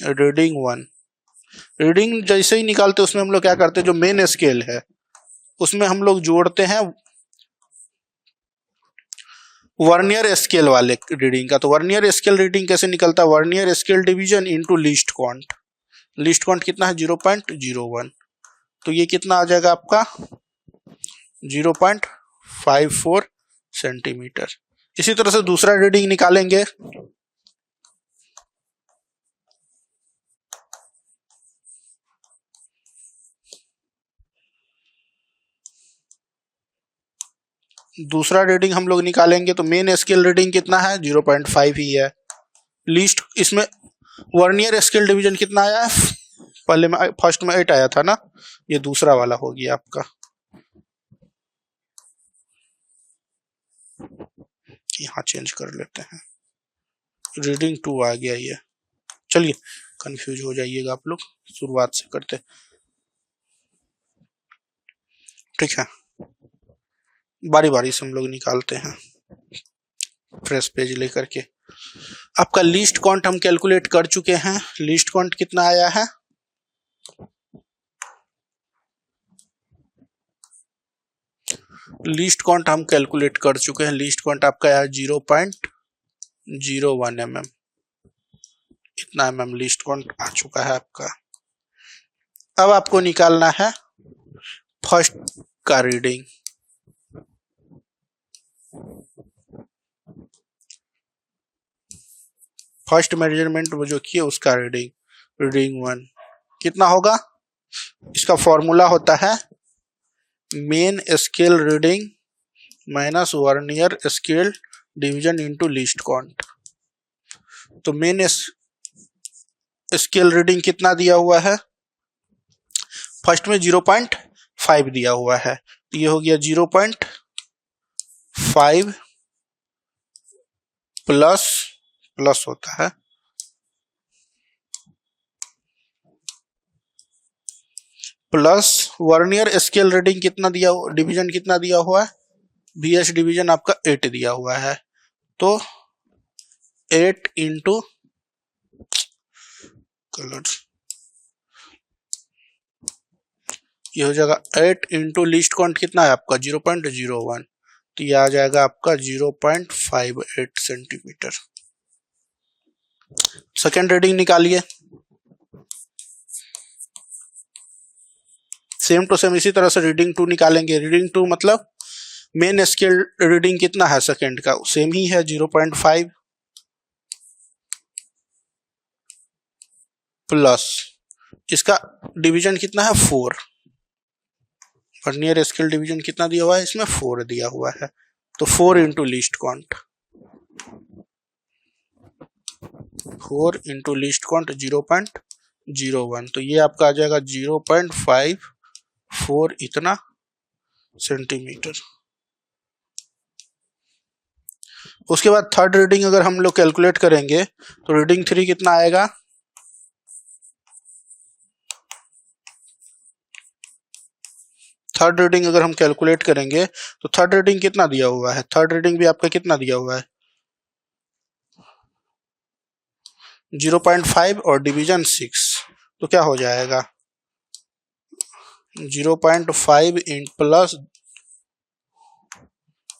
रीडिंग 1, रीडिंग जैसे ही निकालते उसमें हम लोग क्या करते हैं, जो मेन स्केल है उसमें हम लोग जोड़ते हैं वर्नियर स्केल वाले रीडिंग का। तो वर्नियर स्केल रीडिंग कैसे निकलता है, vernier scale division into least count, least count कितना है 0.01, तो ये कितना आ जाएगा आपका 0.54 सेंटीमीटर। इसी तरह से दूसरा रीडिंग निकालेंगे, दूसरा रीडिंग हम लोग निकालेंगे तो मेन स्केल रीडिंग कितना है, 0.5 ही है। लीस्ट इसमें वर्नियर स्केल डिवीजन कितना आया है, पहले में फर्स्ट में 8 आया था ना, ये दूसरा वाला हो गया आपका, यहाँ चेंज कर लेते हैं, रीडिंग 2 आ गया ये। चलिए कंफ्यूज हो जाइएगा आप लोग, शुरुआत से करते, ठीक है। बारी बारी से हम लोग निकालते हैं फ्रेश पेज लेकर के। आपका लीस्ट काउंट हम कैलकुलेट कर चुके हैं, लीस्ट काउंट कितना आया है, लीस्ट काउंट हम कैलकुलेट कर चुके हैं, लीस्ट काउंट आपका है 0.01 mm, इतना mm लीस्ट काउंट आ चुका है आपका। अब आपको निकालना है फर्स्ट का रीडिंग, फर्स्ट मेजरमेंट वो जो किए उसका रीडिंग, रीडिंग 1 कितना होगा, इसका फॉर्मूला होता है main scale reading minus vernier scale division into least count. तो मेन स्केल रीडिंग कितना दिया हुआ है, फर्स्ट में 0.5 दिया हुआ है, तो ये हो गया 0.5 प्लस प्लस होता है प्लस वर्नियर स्केल रीडिंग कितना दिया, डिवीजन कितना दिया हुआ है, बीएस डिवीजन आपका 8 दिया हुआ है, तो 8 इंटू कलर, ये हो जाएगा 8 इंटू लीस्ट काउंट कितना है आपका 0.01, तो ये आ जाएगा आपका 0.58 सेंटीमीटर। सेकेंड रीडिंग निकालिए, सेम टू सेम इसी तरह से रीडिंग 2 निकालेंगे। रीडिंग 2 मतलब मेन स्केल रीडिंग कितना है सेकेंड का, सेम ही है 0.5 प्लस इसका डिवीजन कितना है 4, वर्नियर स्केल डिवीजन कितना दिया हुआ है इसमें 4 दिया हुआ है, तो 4 into least count, 4 into least count 0.01, तो ये आपका आ जाएगा 0.54 इतना सेंटीमीटर। उसके बाद थर्ड रीडिंग अगर हम लोग कैलकुलेट करेंगे तो रीडिंग 3 कितना आएगा, थर्ड रीडिंग अगर हम कैलकुलेट करेंगे तो थर्ड रीडिंग कितना दिया हुआ है, थर्ड रीडिंग भी आपका कितना दिया हुआ है 0.5 और डिवीजन 6, तो क्या हो जाएगा 0.5 इन प्लस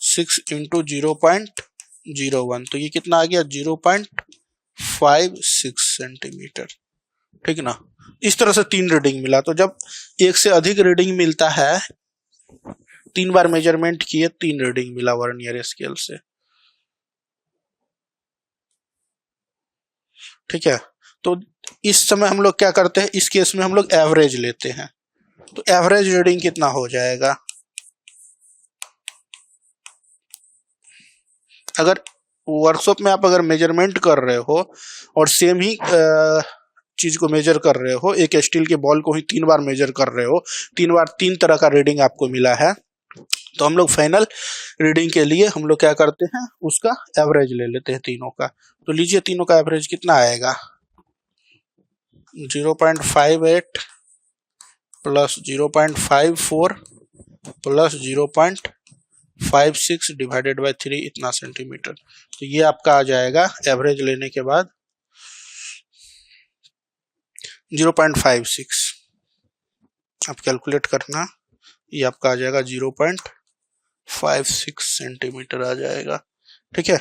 6 इंटू 0.01, तो ये कितना आ गया 0.56 सेंटीमीटर, ठीक ना। इस तरह से 3 रीडिंग मिला, तो जब एक से अधिक रीडिंग मिलता है, 3 बार मेजरमेंट किए 3 रीडिंग मिला वर्नियर स्केल से, ठीक है। तो इस समय हम लोग क्या करते हैं, इस केस में हम लोग एवरेज लेते हैं, तो एवरेज रीडिंग कितना हो जाएगा, अगर वर्कशॉप में आप अगर मेजरमेंट कर रहे हो और सेम ही चीज को मेजर कर रहे हो, एक स्टील के बॉल को ही 3 बार मेजर कर रहे हो, 3 बार 3 तरह का रीडिंग आपको मिला है, तो हम लोग फाइनल रीडिंग के लिए हम लोग क्या करते हैं, उसका एवरेज ले लेते हैं तीनों का। तो लीजिए तीनों का एवरेज कितना आएगा 0.58 प्लस 0.54 प्लस 0.56 डिवाइडेड बाय 3 इतना सेंटीमीटर, तो ये आपका आ जाएगा एवरेज लेने के बाद 0.56, आप कैलकुलेट करना, ये आपका आ जाएगा 0.56 सेंटीमीटर आ जाएगा, ठीक है।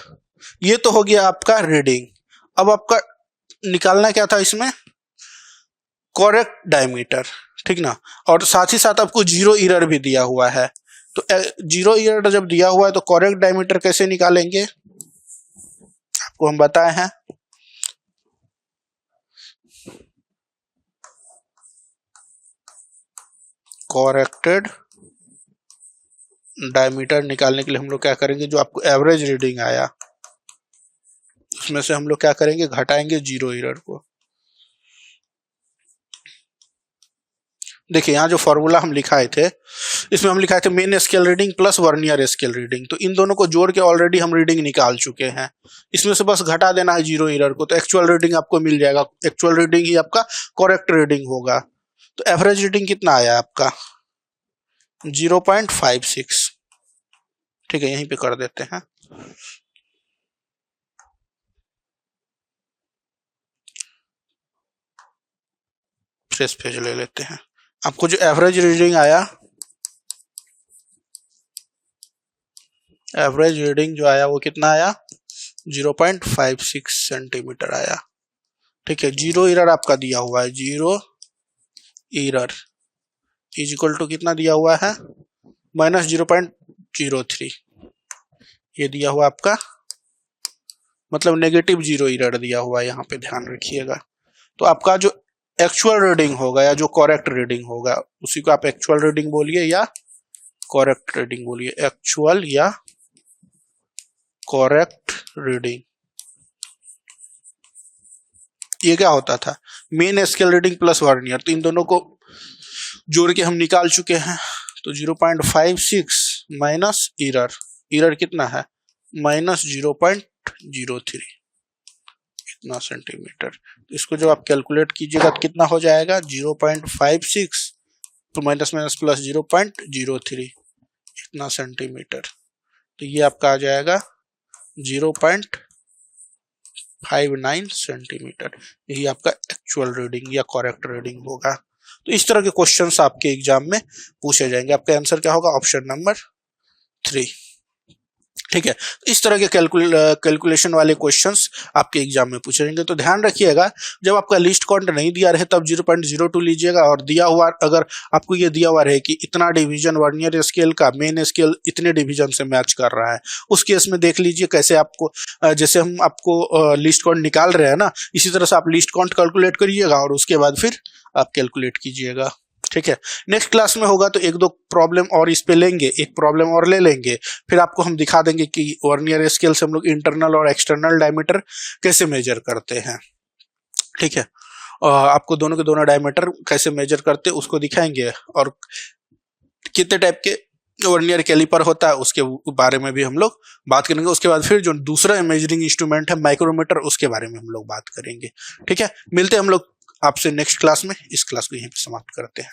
ये तो हो गया आपका रीडिंग। अब आपका निकालना क्या था इसमें, करेक्ट डायमीटर, ठीक ना, और साथ ही साथ आपको जीरो एरर भी दिया हुआ है, तो जीरो एरर जब दिया हुआ है तो करेक्ट डायमीटर कैसे निकालेंगे आपको हम बताए हैं, करेक्टेड डायमीटर निकालने के लिए हम लोग क्या करेंगे, जो आपको एवरेज रीडिंग आया उसमें से हम लोग क्या करेंगे, घटाएंगे जीरो एरर को। देखिए यहाँ जो फॉर्मूला हम लिखाए थे, इसमें हम लिखाए थे main scale reading plus vernier scale reading, तो इन दोनों को जोड़ के ऑलरेडी हम रीडिंग निकाल चुके हैं। इसमें से बस घटा देना है जीरो एरर को, तो एक्चुअल रीडिंग आपको मिल जाएगा। एक्चुअल रीडिंग ही आपका करेक्ट रीडिंग होगा। तो एवरेज रीडिंग कितना आया आपका, 0.56। ठीक है, यहीं पे कर देते हैं। फ्रेश पेज ले लेते हैं। आपको जो एवरेज रीडिंग आया, एवरेज रीडिंग जो आया वो कितना आया, 0.56 सेंटीमीटर आया। ठीक है, जीरो एरर आपका दिया हुआ है, zero error is equal to कितना दिया हुआ है, -0.03। ये दिया हुआ आपका, मतलब नेगेटिव जीरो एरर दिया हुआ है, यहाँ पे ध्यान रखिएगा। तो आपका जो एक्चुअल रीडिंग होगा या जो करेक्ट रीडिंग होगा, उसी को आप एक्चुअल रीडिंग बोलिए या करेक्ट रीडिंग बोलिए। एक्चुअल या करेक्ट रीडिंग, ये क्या होता था, main scale reading plus vernier, तो इन दोनों को जोड़ के हम निकाल चुके हैं। तो 0.56 माइनस एरर, एरर कितना है, -0.03 इतना सेंटीमीटर। इसको जब आप कैलकुलेट कीजिएगा तो कितना हो जाएगा, 0.56 तो माइनस माइनस प्लस 0.03 इतना सेंटीमीटर। तो ये आपका आ जाएगा 0.59 सेंटीमीटर। यही आपका एक्चुअल रीडिंग या करेक्ट रीडिंग होगा। तो इस तरह के क्वेश्चंस आपके एग्जाम में पूछे जाएंगे। आपका आंसर क्या होगा, ऑप्शन नंबर 3। ठीक है, इस तरह के कैलकुलेशन वाले क्वेश्चंस आपके एग्जाम में पूछे जाएंगे। तो ध्यान रखिएगा, जब आपका लिस्ट काउंट नहीं दिया रहे तब 0.02 लीजिएगा, और दिया हुआ, अगर आपको ये दिया हुआ रहे कि इतना डिवीजन वर्नियर स्केल का मेन स्केल इतने डिवीजन से मैच कर रहा है, उस केस में देख लीजिए कैसे आपको, जैसे हम आपको लिस्ट काउंट निकाल रहे हैं ना, इसी तरह से आप लिस्ट काउंट कैलकुलेट करिएगा और उसके बाद फिर आप कैलकुलेट कीजिएगा। ठीक है, नेक्स्ट क्लास में होगा तो एक दो प्रॉब्लम और इस पे लेंगे, एक प्रॉब्लम और ले लेंगे, फिर आपको हम दिखा देंगे कि वर्नियर स्केल से हम लोग इंटरनल और एक्सटर्नल डायमीटर कैसे मेजर करते हैं। ठीक है, आपको दोनों के दोनों डायमीटर कैसे मेजर करते हैं उसको दिखाएंगे, और कितने टाइप के वर्नियर कैलिपर होता है उसके बारे में भी हम लोग बात करेंगे। उसके बाद फिर जो दूसरा मेजरिंग इंस्ट्रूमेंट है माइक्रोमीटर, उसके बारे में हम लोग बात करेंगे। ठीक है, मिलते हैं हम लोग आपसे नेक्स्ट क्लास में। इस क्लास को यहीं पे समाप्त करते हैं।